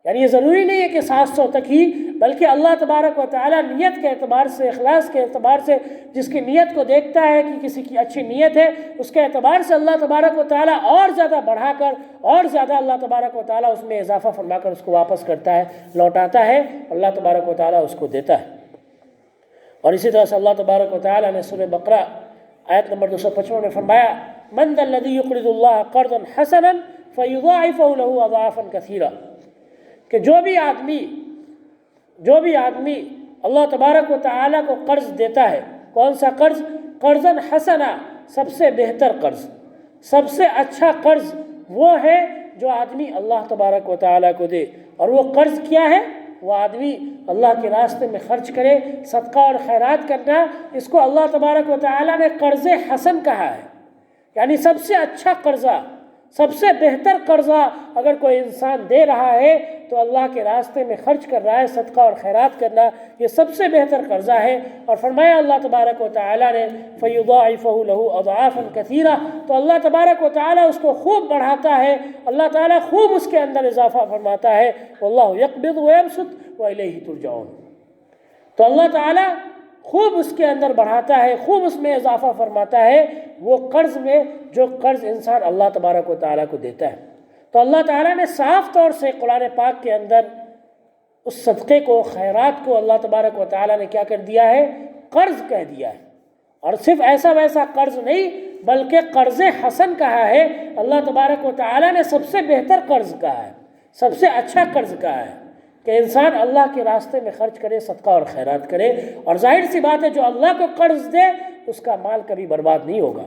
Speaker 1: یعنی یہ ضروری نہیں ہے کہ 700 تک ہی، بلکہ اللہ تبارک و تعالیٰ نیت کے اعتبار سے، اخلاص کے اعتبار سے، جس کی نیت کو دیکھتا ہے کہ کسی کی اچھی نیت ہے، اس کے اعتبار سے اللہ تبارک و تعالیٰ اور زیادہ بڑھا کر، اور زیادہ اللہ تبارک و تعالیٰ اس میں اضافہ فرما کر اس کو واپس کرتا ہے، لوٹاتا ہے، اللہ تبارک و تعالیٰ اس کو دیتا ہے۔ اور اسی طرح سے اللہ تبارک و تعالیٰ نے سورہ بقرہ آیت نمبر 255 میں فرمایا من ذا الذی یقرض اللہ قرضا حسنا فیضاعفہ لہ اضعافا کثیرہ، کہ جو بھی آدمی اللہ تبارک و تعالیٰ کو قرض دیتا ہے، کون سا قرض؟ قرضاً حسنا، سب سے بہتر قرض، سب سے اچھا قرض وہ ہے جو آدمی اللہ تبارک و تعالیٰ کو دے۔ اور وہ قرض کیا ہے؟ وہ آدمی اللہ کے راستے میں خرچ کرے، صدقہ اور خیرات کرنا، اس کو اللہ تبارک و تعالیٰ نے قرض حسن کہا ہے، یعنی سب سے اچھا قرضہ، سب سے بہتر قرضہ اگر کوئی انسان دے رہا ہے تو اللہ کے راستے میں خرچ کر رہا ہے، صدقہ اور خیرات کرنا یہ سب سے بہتر قرضہ ہے۔ اور فرمایا اللہ تبارک و تعالیٰ نے فَيُضَاعِفَهُ لَهُ أَضْعَافًا كَثِيرًا، تو اللہ تبارک و تعالیٰ اس کو خوب بڑھاتا ہے، اللہ تعالیٰ خوب اس کے اندر اضافہ فرماتا ہے۔ وَاللَّهُ يَقْبِضُ وَيَبْسُطُ وَإِلَيْهِ تُرْجَعُونَ، تو اللہ تعالیٰ خوب اس کے اندر بڑھاتا ہے، خوب اس میں اضافہ فرماتا ہے، وہ قرض میں جو قرض انسان اللہ تبارک و تعالیٰ کو دیتا ہے۔ تو اللہ تعالیٰ نے صاف طور سے قرآن پاک کے اندر اس صدقے کو، خیرات کو اللہ تبارک و تعالیٰ نے کیا کر دیا ہے؟ قرض کہہ دیا ہے۔ اور صرف ایسا ویسا قرض نہیں بلکہ قرض حسن کہا ہے۔ اللہ تبارک و تعالیٰ نے سب سے بہتر قرض کہا ہے، سب سے اچھا قرض کہا ہے کہ انسان اللہ کے راستے میں خرچ کرے، صدقہ اور خیرات کرے۔ اور ظاہر سی بات ہے جو اللہ کو قرض دے اس کا مال کبھی برباد نہیں ہوگا،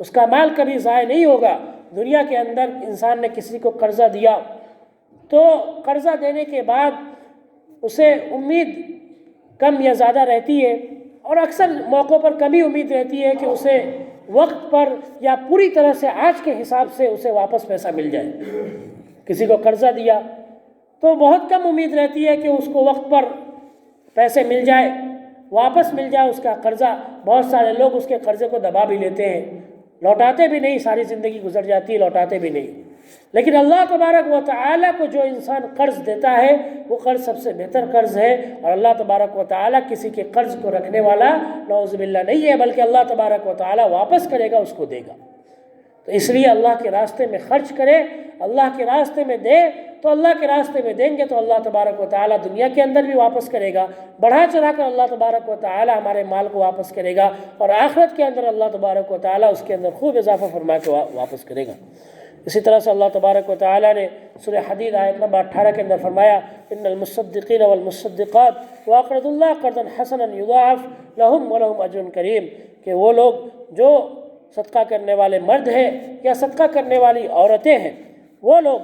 Speaker 1: اس کا مال کبھی ضائع نہیں ہوگا۔ دنیا کے اندر انسان نے کسی کو قرضہ دیا تو قرضہ دینے کے بعد اسے امید کم یا زیادہ رہتی ہے، اور اکثر موقعوں پر کمی امید رہتی ہے کہ اسے وقت پر یا پوری طرح سے آج کے حساب سے اسے واپس پیسہ مل جائے۔ کسی کو قرضہ دیا تو بہت کم امید رہتی ہے کہ اس کو وقت پر پیسے مل جائے، واپس مل جائے اس کا قرضہ۔ بہت سارے لوگ اس کے قرضے کو دبا بھی لیتے ہیں، لوٹاتے بھی نہیں، ساری زندگی گزر جاتی ہے لوٹاتے بھی نہیں۔ لیکن اللہ تبارک و تعالیٰ کو جو انسان قرض دیتا ہے وہ قرض سب سے بہتر قرض ہے، اور اللہ تبارک و تعالیٰ کسی کے قرض کو رکھنے والا نعوذ باللہ نہیں ہے، بلکہ اللہ تبارک و تعالیٰ واپس کرے گا، اس کو دے گا۔ تو اس لیے اللہ کے راستے میں خرچ کرے، اللہ کے راستے میں دے، تو اللہ کے راستے میں دیں گے تو اللہ تبارک و تعالیٰ دنیا کے اندر بھی واپس کرے گا، بڑھا چڑھا کر اللہ تبارک و تعالیٰ ہمارے مال کو واپس کرے گا، اور آخرت کے اندر اللہ تبارک و تعالیٰ اس کے اندر خوب اضافہ فرما کے واپس کرے گا۔ اسی طرح سے اللہ تبارک و تعالیٰ نے سورہ حدید آیت نمبر 18 کے اندر فرمایا ان المصدقین والمصدقات واقرضوا اللہ قرضا حسنا یضاعف لهم ولهم اجر کریم، کہ وہ لوگ جو صدقہ کرنے والے مرد ہیں یا صدقہ کرنے والی عورتیں ہیں، وہ لوگ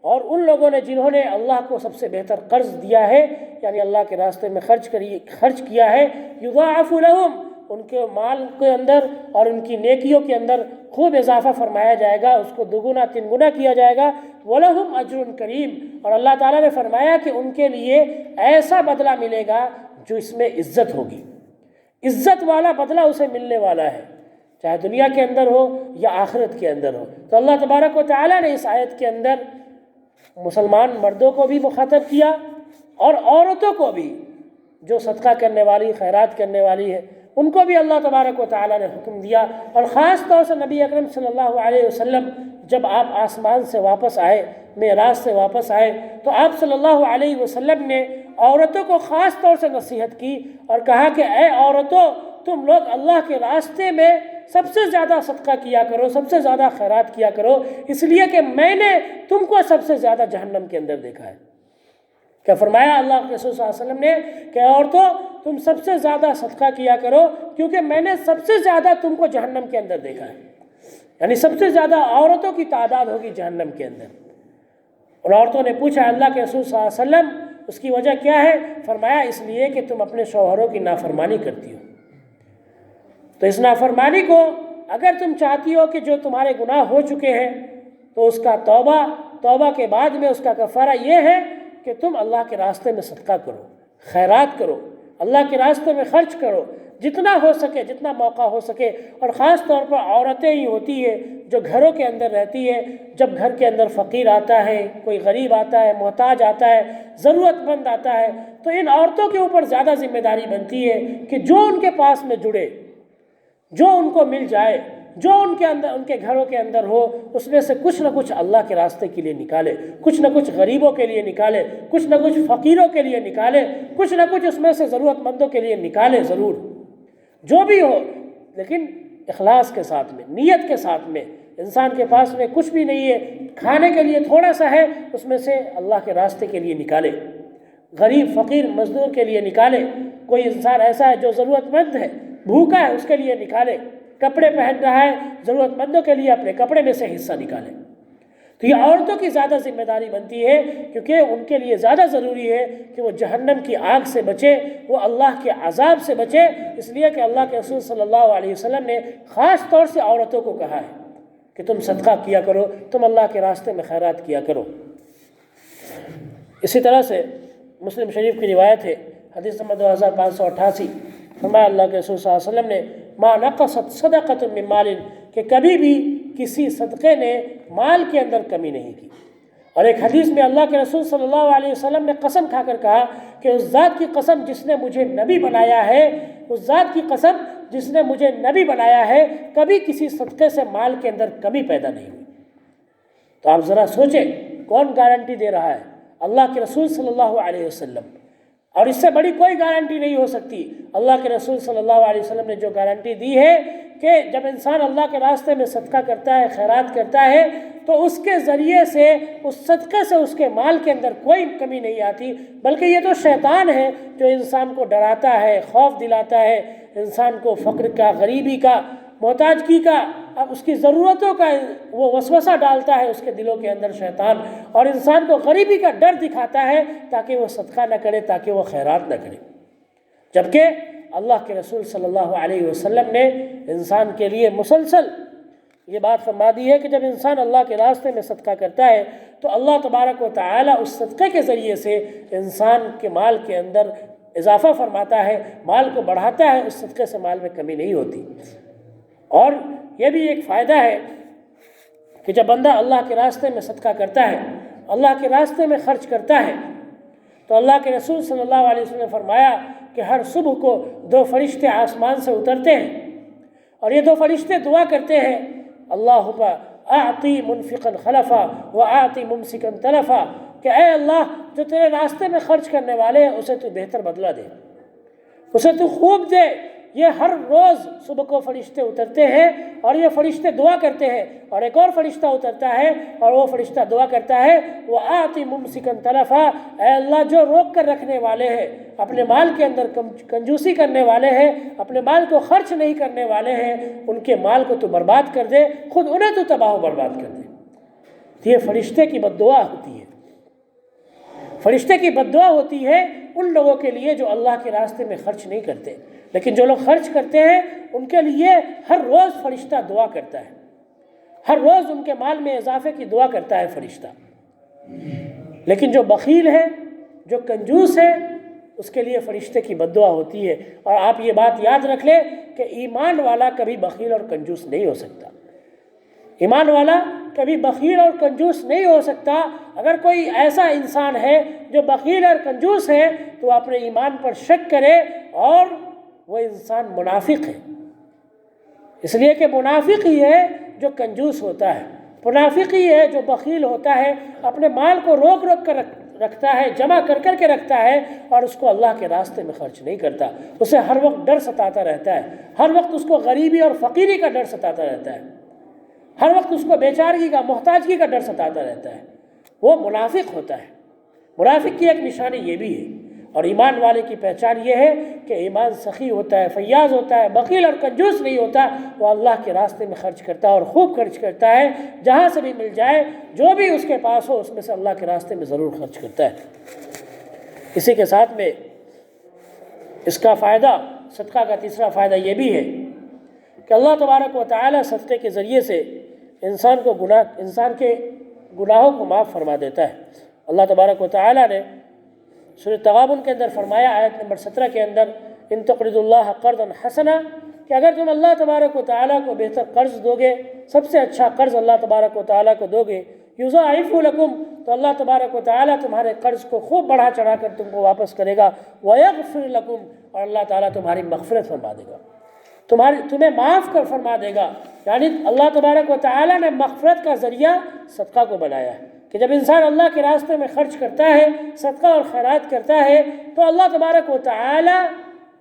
Speaker 1: اور ان لوگوں نے جنہوں نے اللہ کو سب سے بہتر قرض دیا ہے، یعنی اللہ کے راستے میں خرچ کیا ہے، یضاعف لهم، ان کے مال کے اندر اور ان کی نیکیوں کے اندر خوب اضافہ فرمایا جائے گا، اس کو دوگنا تین گنا کیا جائے گا۔ وَلَهُمْ أَجْرٌ كَرِيمٌ، اور اللہ تعالیٰ نے فرمایا کہ ان کے لیے ایسا بدلہ ملے گا جو اس میں عزت ہوگی، عزت والا بدلہ اسے ملنے والا ہے، چاہے دنیا کے اندر ہو یا آخرت کے اندر ہو۔ تو اللہ تبارک و تعالیٰ نے اس آیت کے اندر مسلمان مردوں کو بھی مخاطب کیا اور عورتوں کو بھی، جو صدقہ کرنے والی، خیرات کرنے والی ہے، ان کو بھی اللہ تبارک و تعالیٰ نے حکم دیا۔ اور خاص طور سے نبی اکرم صلی اللہ علیہ وسلم جب آپ آسمان سے واپس آئے، معراج سے واپس آئے، تو آپ صلی اللہ علیہ وسلم نے عورتوں کو خاص طور سے نصیحت کی اور کہا کہ اے عورتوں، تم لوگ اللہ کے راستے میں سب سے زیادہ صدقہ کیا کرو، سب سے زیادہ خیرات کیا کرو، اس لیے کہ میں نے تم کو سب سے زیادہ جہنم کے اندر دیکھا ہے۔ کیا فرمایا اللہ کے رسول صلی اللہ علیہ وسلم نے کہ عورتوں تم سب سے زیادہ صدقہ کیا کرو کیونکہ میں نے سب سے زیادہ تم کو جہنم کے اندر دیکھا ہے، یعنی سب سے زیادہ عورتوں کی تعداد ہوگی جہنم کے اندر۔ اور عورتوں نے پوچھا اللہ کے رسول صلی اللہ علیہ وسلم اس کی وجہ کیا ہے؟ فرمایا اس لیے کہ تم اپنے شوہروں کی نافرمانی کرتی ہو، تو اس نافرمانی کو اگر تم چاہتی ہو کہ جو تمہارے گناہ ہو چکے ہیں تو اس کا توبہ کے بعد میں اس کا کفارہ یہ ہے کہ تم اللہ کے راستے میں صدقہ کرو، خیرات کرو، اللہ کے راستے میں خرچ کرو، جتنا ہو سکے، جتنا موقع ہو سکے۔ اور خاص طور پر عورتیں ہی ہوتی ہے جو گھروں کے اندر رہتی ہے، جب گھر کے اندر فقیر آتا ہے، کوئی غریب آتا ہے، محتاج آتا ہے، ضرورت مند آتا ہے، تو ان عورتوں کے اوپر زیادہ ذمہ داری بنتی ہے کہ جو ان کے پاس میں جڑے، جو ان کو مل جائے، جو ان کے اندر، ان کے گھروں کے اندر ہو، اس میں سے کچھ نہ کچھ اللہ کے راستے کے لیے نکالے، کچھ نہ کچھ غریبوں کے لیے نکالے، کچھ نہ کچھ فقیروں کے لیے نکالے، کچھ نہ کچھ اس میں سے ضرورت مندوں کے لیے نکالے ضرور، جو بھی ہو، لیکن اخلاص کے ساتھ میں، نیت کے ساتھ میں۔ انسان کے پاس میں کچھ بھی نہیں ہے، کھانے کے لیے تھوڑا سا ہے، اس میں سے اللہ کے راستے کے لیے نکالے، غریب فقیر مزدور کے لیے نکالے، کوئی انسان ایسا ہے جو ضرورت مند ہے، بھوکا ہے، اس کے لیے نکالے، کپڑے پہن رہا ہے، ضرورت مندوں کے لیے اپنے کپڑے میں سے حصہ نکالے۔ تو یہ عورتوں کی زیادہ ذمہ داری بنتی ہے، کیونکہ ان کے لیے زیادہ ضروری ہے کہ وہ جہنم کی آگ سے بچے، وہ اللہ کے عذاب سے بچے، اس لیے کہ اللہ کے رسول صلی اللہ علیہ وسلم نے خاص طور سے عورتوں کو کہا ہے کہ تم صدقہ کیا کرو، تم اللہ کے راستے میں خیرات کیا کرو۔ اسی طرح سے مسلم شریف کی روایت ہے، حدیث نمبر 2588، فرمایا اللہ کے رسول صلی اللہ علیہ وسلم نے ما نقصت صدقۃ من مال، کہ کبھی بھی کسی صدقے نے مال کے اندر کمی نہیں کی۔ اور ایک حدیث میں اللہ کے رسول صلی اللہ علیہ وسلم نے قسم کھا کر کہا کہ اس ذات کی قسم جس نے مجھے نبی بنایا ہے، اس ذات کی قسم جس نے مجھے نبی بنایا ہے، کبھی کسی صدقے سے مال کے اندر کمی پیدا نہیں ہوئی۔ تو آپ ذرا سوچیں، کون گارنٹی دے رہا ہے؟ اللہ کے رسول صلی اللہ علیہ وسلم، اور اس سے بڑی کوئی گارنٹی نہیں ہو سکتی۔ اللہ کے رسول صلی اللہ علیہ وسلم نے جو گارنٹی دی ہے کہ جب انسان اللہ کے راستے میں صدقہ کرتا ہے، خیرات کرتا ہے، تو اس کے ذریعے سے، اس صدقے سے اس کے مال کے اندر کوئی کمی نہیں آتی، بلکہ یہ تو شیطان ہے جو انسان کو ڈراتا ہے، خوف دلاتا ہے، انسان کو فقر کا، غریبی کا، محتاجگی کا، اب اس کی ضرورتوں کا وہ وسوسہ ڈالتا ہے اس کے دلوں کے اندر شیطان، اور انسان کو غریبی کا ڈر دکھاتا ہے تاکہ وہ صدقہ نہ کرے، تاکہ وہ خیرات نہ کرے۔ جبکہ اللہ کے رسول صلی اللہ علیہ وسلم نے انسان کے لیے مسلسل یہ بات فرما دی ہے کہ جب انسان اللہ کے راستے میں صدقہ کرتا ہے تو اللہ تبارک و تعالی اس صدقے کے ذریعے سے انسان کے مال کے اندر اضافہ فرماتا ہے، مال کو بڑھاتا ہے، اس صدقے سے مال میں کمی نہیں ہوتی۔ اور یہ بھی ایک فائدہ ہے کہ جب بندہ اللہ کے راستے میں صدقہ کرتا ہے، اللہ کے راستے میں خرچ کرتا ہے، تو اللہ کے رسول صلی اللہ علیہ وسلم نے فرمایا کہ ہر صبح کو 2 فرشتے آسمان سے اترتے ہیں، اور یہ 2 فرشتے دعا کرتے ہیں، اللہم اعطی منفقا خلفا واعطی ممسکا تلفا، کہ اے اللہ جو تیرے راستے میں خرچ کرنے والے ہیں اسے تو بہتر بدلہ دے، اسے تو خوب دے۔ یہ ہر روز صبح کو فرشتے اترتے ہیں اور یہ فرشتے دعا کرتے ہیں، اور ایک اور فرشتہ اترتا ہے اور وہ فرشتہ دعا کرتا ہے، وَآتِ مُمْسِكًا تَلَفًا، اے اللہ جو روک کر رکھنے والے ہیں، اپنے مال کے اندر کنجوسی کرنے والے ہیں، اپنے مال کو خرچ نہیں کرنے والے ہیں، ان کے مال کو تو برباد کر دے، خود انہیں تو تباہ و برباد کر دے۔ یہ فرشتے کی بد دعا ہوتی ہے، فرشتے کی بد دعا ہوتی ہے ان لوگوں کے لیے جو اللہ کے راستے میں خرچ نہیں کرتے، لیکن جو لوگ خرچ کرتے ہیں ان کے لیے ہر روز فرشتہ دعا کرتا ہے، ہر روز ان کے مال میں اضافے کی دعا کرتا ہے فرشتہ۔ لیکن جو بخیل ہے، جو کنجوس ہے، اس کے لیے فرشتے کی بد دعا ہوتی ہے۔ اور آپ یہ بات یاد رکھ لیں کہ ایمان والا کبھی بخیل اور کنجوس نہیں ہو سکتا، ایمان والا کبھی بخیل اور کنجوس نہیں ہو سکتا۔ اگر کوئی ایسا انسان ہے جو بخیل اور کنجوس ہے تو اپنے ایمان پر شک کرے، اور وہ انسان منافق ہے، اس لیے کہ منافق ہی ہے جو کنجوس ہوتا ہے، منافق ہی ہے جو بخیل ہوتا ہے، اپنے مال کو روک روک کر رکھتا ہے، جمع کر کر کے رکھتا ہے، اور اس کو اللہ کے راستے میں خرچ نہیں کرتا۔ اسے ہر وقت ڈر ستاتا رہتا ہے، ہر وقت اس کو غریبی اور فقیری کا ڈر ستاتا رہتا ہے، ہر وقت اس کو بیچارگی کا، محتاجگی کا ڈر ستاتا رہتا ہے، وہ منافق ہوتا ہے۔ منافق کی ایک نشانی یہ بھی ہے، اور ایمان والے کی پہچان یہ ہے کہ ایمان سخی ہوتا ہے، فیاض ہوتا ہے، بخیل اور کنجوس نہیں ہوتا، وہ اللہ کے راستے میں خرچ کرتا ہے اور خوب خرچ کرتا ہے، جہاں سے بھی مل جائے، جو بھی اس کے پاس ہو اس میں سے اللہ کے راستے میں ضرور خرچ کرتا ہے۔ اسی کے ساتھ میں اس کا فائدہ، صدقہ کا تیسرا فائدہ یہ بھی ہے کہ اللہ تبارک و تعالی صدقے کے ذریعے سے انسان کے گناہوں کو معاف فرما دیتا ہے۔ اللہ تبارک و تعالی نے سورۃ تغابن کے اندر فرمایا، آیت نمبر 17 کے اندر، ان تقرضوا اللہ قرضا حسنا کہ اگر تم اللہ تبارک و تعالیٰ کو بہتر قرض دو گے، سب سے اچھا قرض اللہ تبارک و تعالیٰ کو دو گے، یضاعف لکم، تو اللہ تبارک و تعالیٰ تمہارے قرض کو خوب بڑھا چڑھا کر تم کو واپس کرے گا، ویغفر لکم، اور اللہ تعالیٰ تمہاری مغفرت فرما دے گا، تمہیں معاف کر فرما دے گا۔ یعنی اللہ تبارک و تعالیٰ نے مغفرت کا ذریعہ صدقہ کو بنایا ہے کہ جب انسان اللہ کے راستے میں خرچ کرتا ہے، صدقہ اور خیرات کرتا ہے، تو اللہ تبارک و تعالیٰ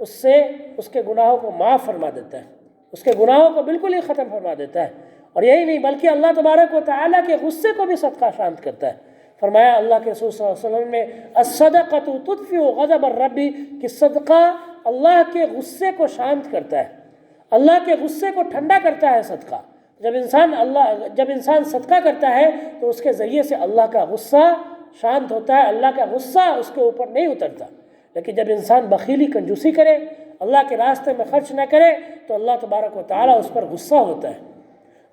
Speaker 1: اس سے اس کے گناہوں کو معاف فرما دیتا ہے، اس کے گناہوں کو بالکل ہی ختم فرما دیتا ہے۔ اور یہی نہیں بلکہ اللہ تبارک و تعالیٰ کے غصے کو بھی صدقہ شانت کرتا ہے۔ فرمایا اللہ کے رسول صلی اللہ علیہ وسلم نے الصدقۃ تطفئ غضب الرب، کہ صدقہ اللہ کے غصے کو شانت کرتا ہے، اللہ کے غصے کو ٹھنڈا کرتا ہے صدقہ۔ جب انسان صدقہ کرتا ہے تو اس کے ذریعے سے اللہ کا غصہ شانت ہوتا ہے، اللہ کا غصہ اس کے اوپر نہیں اترتا۔ لیکن جب انسان بخیلی کنجوسی کرے، اللہ کے راستے میں خرچ نہ کرے، تو اللہ تبارک و تعالیٰ اس پر غصہ ہوتا ہے،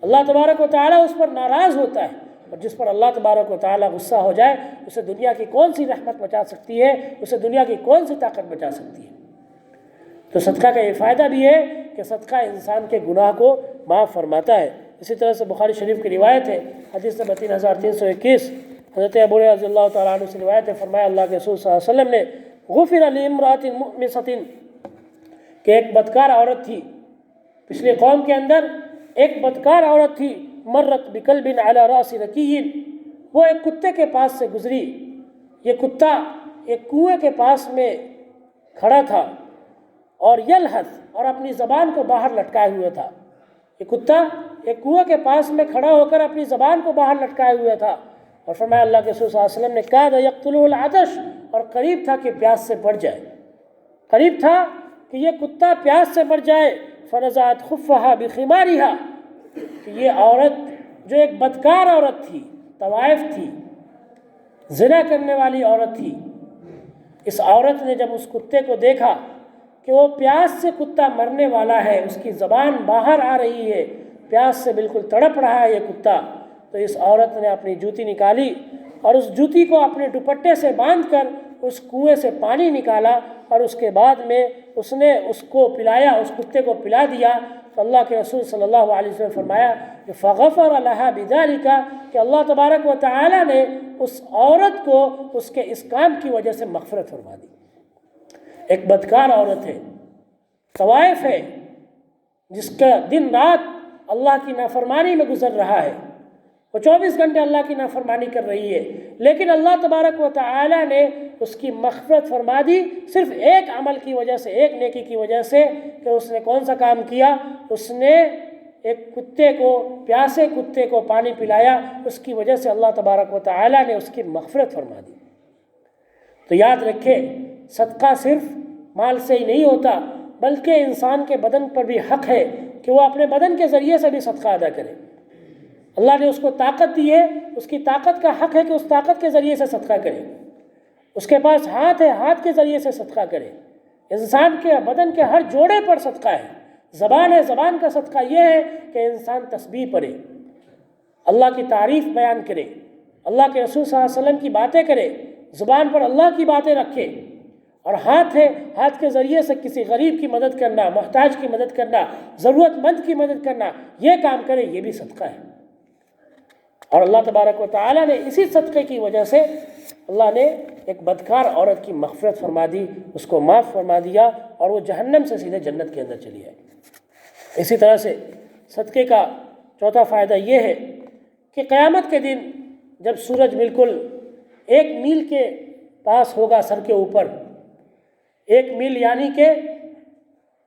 Speaker 1: اللہ تبارک و تعالیٰ اس پر ناراض ہوتا ہے۔ اور جس پر اللہ تبارک و تعالیٰ غصہ ہو جائے، اسے دنیا کی کون سی رحمت بچا سکتی ہے، اسے دنیا کی کون سی طاقت بچا سکتی ہے؟ تو صدقہ کا یہ فائدہ بھی ہے کہ صدقہ انسان کے گناہ کو معاف فرماتا ہے۔ اسی طرح سے بخاری شریف کی روایت ہے، حدیث نمبر 3321، حضرت ابو ہریرہ رضی اللہ تعالیٰ عنہ سے روایت ہے، فرمایا اللہ کے رسول صلی اللہ علیہ وسلم نے غفر لامرأۃ مؤمسۃ، کہ ایک بدکار عورت تھی، پچھلی قوم کے اندر ایک بدکار عورت تھی، مرت بکلب علی راس رکی، وہ ایک کتے کے پاس سے گزری، یہ کتا ایک کنویں کے پاس میں کھڑا تھا، اور یلحظ، اور اپنی زبان کو باہر لٹکائے ہوئے تھا۔ یہ کتا ایک کنویں کے پاس میں کھڑا ہو کر اپنی زبان کو باہر لٹکائے ہوئے تھا، اور فرمایا اللہ کے رسول صلی اللہ علیہ وسلم نے کاد یقتلہ العطش، اور قریب تھا کہ پیاس سے مر جائے، قریب تھا کہ یہ کتا پیاس سے مر جائے۔ فنزعت خفها بخمارها، کہ یہ عورت جو ایک بدکار عورت تھی، طوائف تھی، زنا کرنے والی عورت تھی، اس عورت نے جب اس کتے کو دیکھا کہ وہ پیاس سے کتا مرنے والا ہے، اس کی زبان باہر آ رہی ہے، پیاس سے بالکل تڑپ رہا ہے یہ کتا، تو اس عورت نے اپنی جوتی نکالی اور اس جوتی کو اپنے دوپٹے سے باندھ کر اس کنویں سے پانی نکالا، اور اس کے بعد میں اس نے اس کو پلایا، اس کتے کو پلا دیا۔ تو اللہ کے رسول صلی اللہ علیہ وسلم فرمایا کہ فغفر لها بذلك، کہ اللہ تبارک و تعالیٰ نے اس عورت کو اس کے اس کام کی وجہ سے مغفرت فرما دی۔ ایک بدکار عورت ہے، طوائف ہے، جس کا دن رات اللہ کی نافرمانی میں گزر رہا ہے، وہ 24 گھنٹے اللہ کی نافرمانی کر رہی ہے، لیکن اللہ تبارک و تعالیٰ نے اس کی مغفرت فرما دی صرف ایک عمل کی وجہ سے، ایک نیکی کی وجہ سے، کہ اس نے کون سا کام کیا؟ اس نے ایک کتے کو، پیاسے کتے کو پانی پلایا، اس کی وجہ سے اللہ تبارک و تعالیٰ نے اس کی مغفرت فرما دی۔ تو یاد رکھے، صدقہ صرف مال سے ہی نہیں ہوتا، بلکہ انسان کے بدن پر بھی حق ہے کہ وہ اپنے بدن کے ذریعے سے بھی صدقہ ادا کرے۔ اللہ نے اس کو طاقت دی ہے، اس کی طاقت کا حق ہے کہ اس طاقت کے ذریعے سے صدقہ کرے۔ اس کے پاس ہاتھ ہے، ہاتھ کے ذریعے سے صدقہ کرے۔ انسان کے بدن کے ہر جوڑے پر صدقہ ہے۔ زبان ہے، زبان کا صدقہ یہ ہے کہ انسان تسبیح پڑھے، اللہ کی تعریف بیان کرے، اللہ کے رسول صلی اللہ علیہ وسلم کی باتیں کرے، زبان پر اللہ کی باتیں رکھے۔ اور ہاتھ ہے، ہاتھ کے ذریعے سے کسی غریب کی مدد کرنا، محتاج کی مدد کرنا، ضرورت مند کی مدد کرنا، یہ کام کرے، یہ بھی صدقہ ہے۔ اور اللہ تبارک و تعالیٰ نے اسی صدقے کی وجہ سے اللہ نے ایک بدکار عورت کی مغفرت فرما دی، اس کو معاف فرما دیا، اور وہ جہنم سے سیدھے جنت کے اندر چلی آئی۔ اسی طرح سے صدقے کا چوتھا فائدہ یہ ہے کہ قیامت کے دن جب سورج بالکل 1 میل کے پاس ہوگا سر کے اوپر، 1 میل یعنی کہ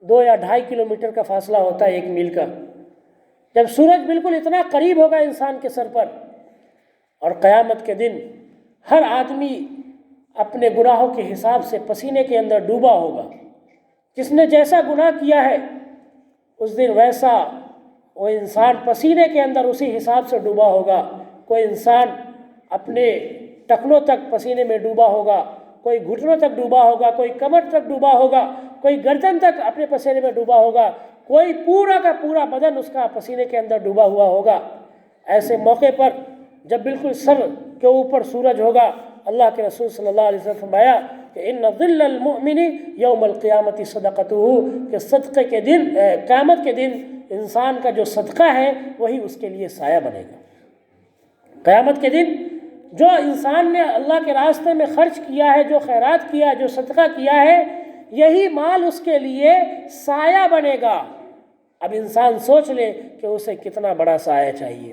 Speaker 1: 2 یا 2.5 کلومیٹر کا فاصلہ ہوتا ہے 1 میل کا، جب سورج بالکل اتنا قریب ہوگا انسان کے سر پر، اور قیامت کے دن ہر آدمی اپنے گناہوں کے حساب سے پسینے کے اندر ڈوبا ہوگا، جس نے جیسا گناہ کیا ہے اس دن ویسا وہ انسان پسینے کے اندر اسی حساب سے ڈوبا ہوگا۔ کوئی انسان اپنے ٹخنوں تک پسینے میں ڈوبا ہوگا، کوئی گھٹنوں تک ڈوبا ہوگا، کوئی کمر تک ڈوبا ہوگا، کوئی گردن تک اپنے پسینے میں ڈوبا ہوگا، کوئی پورا کا پورا بدن اس کا پسینے کے اندر ڈوبا ہوا ہوگا۔ ایسے موقع پر جب بالکل سر کے اوپر سورج ہوگا اللہ کے رسول صلی اللہ علیہ وسلم فرمایا کہ ان ظل المؤمن یوم القیامت صدقتہ، کہ صدقے کے دن، قیامت کے دن انسان کا جو صدقہ ہے وہی اس کے لیے سایہ بنے گا۔ قیامت کے دن جو انسان نے اللہ کے راستے میں خرچ کیا ہے، جو خیرات کیا ہے، جو صدقہ کیا ہے، یہی مال اس کے لیے سایہ بنے گا۔ اب انسان سوچ لے کہ اسے کتنا بڑا سایہ چاہیے۔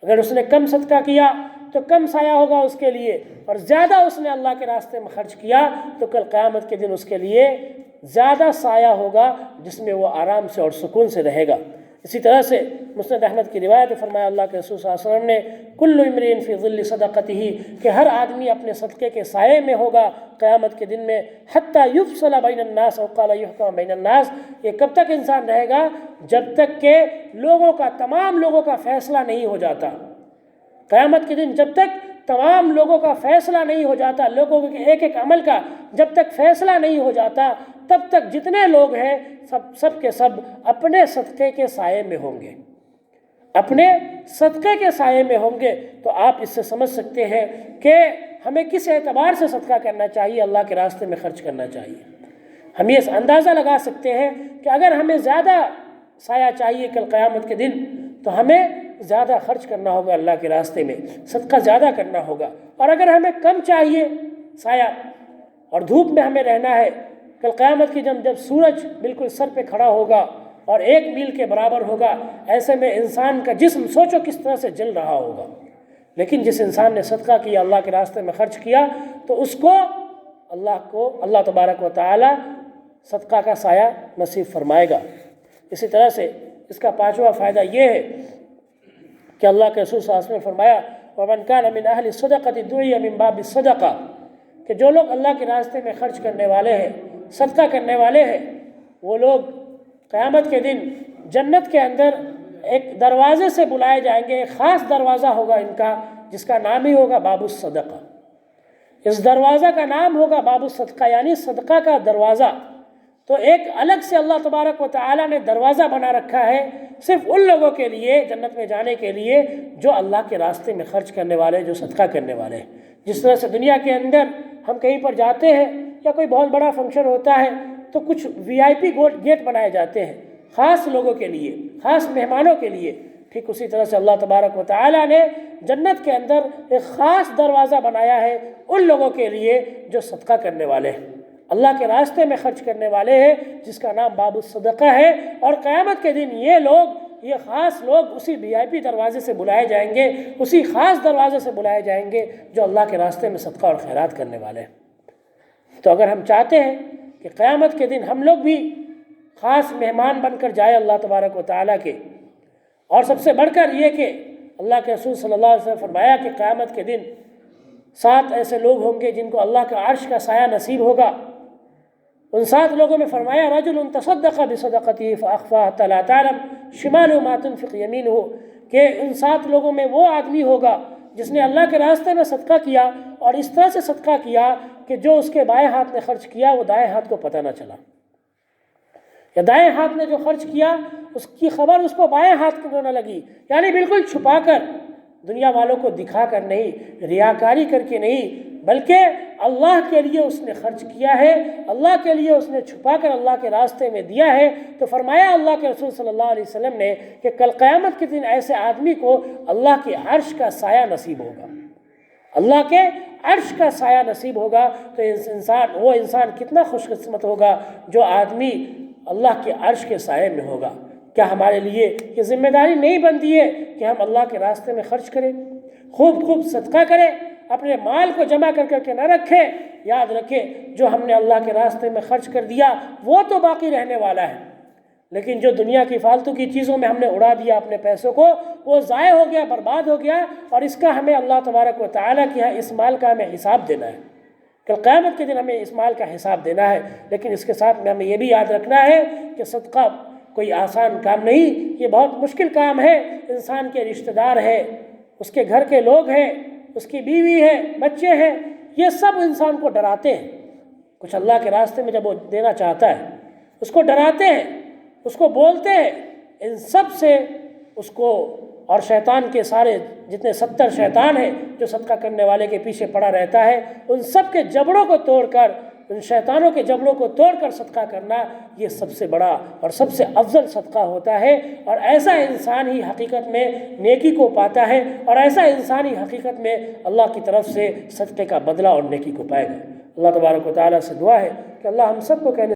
Speaker 1: اگر اس نے کم صدقہ کیا تو کم سایہ ہوگا اس کے لیے، اور زیادہ اس نے اللہ کے راستے میں خرچ کیا تو کل قیامت کے دن اس کے لیے زیادہ سایہ ہوگا، جس میں وہ آرام سے اور سکون سے رہے گا۔ اسی طرح سے مسند احمد کی روایت ہے، فرمایا اللہ کے رسول صلی اللہ علیہ وسلم نے کل امرئ فی ظل صدقتہ، کہ ہر آدمی اپنے صدقے کے سائے میں ہوگا قیامت کے دن میں، حتی یفصل بین الناس او قال یحکم بین الناس، یہ کب تک انسان رہے گا؟ جب تک کہ لوگوں کا، تمام لوگوں کا فیصلہ نہیں ہو جاتا۔ قیامت کے دن جب تک تمام لوگوں کا فیصلہ نہیں ہو جاتا، لوگوں کے ایک ایک عمل کا جب تک فیصلہ نہیں ہو جاتا، تب تک جتنے لوگ ہیں سب کے سب اپنے صدقے کے سائے میں ہوں گے، اپنے صدقے کے سائے میں ہوں گے۔ تو آپ اس سے سمجھ سکتے ہیں کہ ہمیں کس اعتبار سے صدقہ کرنا چاہیے، اللہ کے راستے میں خرچ کرنا چاہیے۔ ہم یہ اندازہ لگا سکتے ہیں کہ اگر ہمیں زیادہ سایہ چاہیے کل قیامت کے دن تو ہمیں زیادہ خرچ کرنا ہوگا، اللہ کے راستے میں صدقہ زیادہ کرنا ہوگا۔ اور اگر ہمیں کم چاہیے سایہ اور دھوپ میں ہمیں رہنا ہے، کل قیامت کی جب سورج بالکل سر پہ کھڑا ہوگا اور 1 میل کے برابر ہوگا، ایسے میں انسان کا جسم سوچو کس طرح سے جل رہا ہوگا۔ لیکن جس انسان نے صدقہ کیا، اللہ کے راستے میں خرچ کیا، تو اس کو اللہ تبارک و تعالی صدقہ کا سایہ نصیب فرمائے گا۔ اسی طرح سے اس کا 5واں فائدہ یہ ہے کہ اللہ کے رسول صلی اللہ علیہ وسلم نے فرمایا وَمَنْ كَانَ مِنْ أَهْلِ الصَّدَقَةِ دُعِيَ مِنْ بَابِ الصَّدَقَةِ، کہ جو لوگ اللہ کے راستے میں خرچ کرنے والے ہیں، صدقہ کرنے والے ہیں، وہ لوگ قیامت کے دن جنت کے اندر ایک دروازے سے بلائے جائیں گے۔ ایک خاص دروازہ ہوگا ان کا، جس کا نام ہی ہوگا باب الصدقہ۔ اس دروازہ کا نام ہوگا باب الصدقہ، یعنی صدقہ کا دروازہ۔ تو ایک الگ سے اللہ تبارک و تعالی نے دروازہ بنا رکھا ہے صرف ان لوگوں کے لیے جنت میں جانے کے لیے جو اللہ کے راستے میں خرچ کرنے والے، جو صدقہ کرنے والے ہیں۔ جس طرح سے دنیا کے اندر ہم کہیں پر جاتے ہیں یا کوئی بہت بڑا فنکشن ہوتا ہے تو کچھ VIP گیٹ بنائے جاتے ہیں خاص لوگوں کے لیے، خاص مہمانوں کے لیے، ٹھیک اسی طرح سے اللہ تبارک و تعالی نے جنت کے اندر ایک خاص دروازہ بنایا ہے ان لوگوں کے لیے جو صدقہ کرنے والے ہیں، اللہ کے راستے میں خرچ کرنے والے ہیں، جس کا نام باب الصدقہ ہے۔ اور قیامت کے دن یہ خاص لوگ اسی VIP دروازے سے بلائے جائیں گے، اسی خاص دروازے سے بلائے جائیں گے جو اللہ کے راستے میں صدقہ اور خیرات کرنے والے ہیں۔ تو اگر ہم چاہتے ہیں کہ قیامت کے دن ہم لوگ بھی خاص مہمان بن کر جائے اللہ تبارک و تعالیٰ کے، اور سب سے بڑھ کر یہ کہ اللہ کے رسول صلی اللہ علیہ وسلم فرمایا کہ قیامت کے دن 7 ایسے لوگ ہوں گے جن کو اللہ کا عرش کا سایہ نصیب ہوگا۔ ان 7 لوگوں میں فرمایا رجل تصدق بصدقته فاخفاها حتى لا تعلم شماله ما تنفق يمينه، کہ ان 7 لوگوں میں وہ آدمی ہوگا جس نے اللہ کے راستے میں صدقہ کیا اور اس طرح سے صدقہ کیا کہ جو اس کے بائیں ہاتھ نے خرچ کیا وہ دائیں ہاتھ کو پتہ نہ چلا، یا دائیں ہاتھ نے جو خرچ کیا اس کی خبر اس کو بائیں ہاتھ کو نہ لگی، یعنی بالکل چھپا کر، دنیا والوں کو دکھا کر نہیں، ریاکاری کر کے نہیں، بلکہ اللہ کے لیے اس نے خرچ کیا ہے، اللہ کے لیے اس نے چھپا کر اللہ کے راستے میں دیا ہے۔ تو فرمایا اللہ کے رسول صلی اللہ علیہ وسلم نے کہ کل قیامت کے دن ایسے آدمی کو اللہ کے عرش کا سایہ نصیب ہوگا، اللہ کے عرش کا سایہ نصیب ہوگا۔ تو وہ انسان کتنا خوش قسمت ہوگا جو آدمی اللہ کے عرش کے سائے میں ہوگا۔ کیا ہمارے لیے یہ ذمہ داری نہیں بنتی ہے کہ ہم اللہ کے راستے میں خرچ کریں، خوب صدقہ کریں، اپنے مال کو جمع کر کے نہ رکھیں؟ یاد رکھیں جو ہم نے اللہ کے راستے میں خرچ کر دیا وہ تو باقی رہنے والا ہے، لیکن جو دنیا کی فالتو کی چیزوں میں ہم نے اڑا دیا اپنے پیسوں کو، وہ ضائع ہو گیا، برباد ہو گیا، اور اس کا ہمیں اللہ تبارک و تعالیٰ کی اس مال کا ہمیں حساب دینا ہے۔ کل قیامت کے دن ہمیں اس مال کا حساب دینا ہے، لیکن اس کے ساتھ میں ہمیں یہ بھی یاد رکھنا ہے کہ صدقہ کوئی آسان کام نہیں، یہ بہت مشکل کام ہے۔ انسان کے رشتہ دار ہے، اس کے گھر کے لوگ ہیں، اس کی بیوی ہے، بچے ہیں، یہ سب انسان کو ڈراتے ہیں۔ کچھ اللہ کے راستے میں جب وہ دینا چاہتا ہے اس کو ڈراتے ہیں، اس کو بولتے ہیں، ان سب سے اس کو اور شیطان کے سارے جتنے 70 شیطان ہیں جو صدقہ کرنے والے کے پیچھے پڑا رہتا ہے، ان سب کے جبڑوں کو توڑ کر، ان شیطانوں کے جبڑوں کو توڑ کر صدقہ کرنا، یہ سب سے بڑا اور سب سے افضل صدقہ ہوتا ہے۔ اور ایسا انسان ہی حقیقت میں نیکی کو پاتا ہے، اور ایسا انسان ہی حقیقت میں اللہ کی طرف سے صدقے کا بدلہ اور نیکی کو پائے گا۔ اللہ تبارک و تعالیٰ سے دعا ہے کہ اللہ ہم سب کو کہنے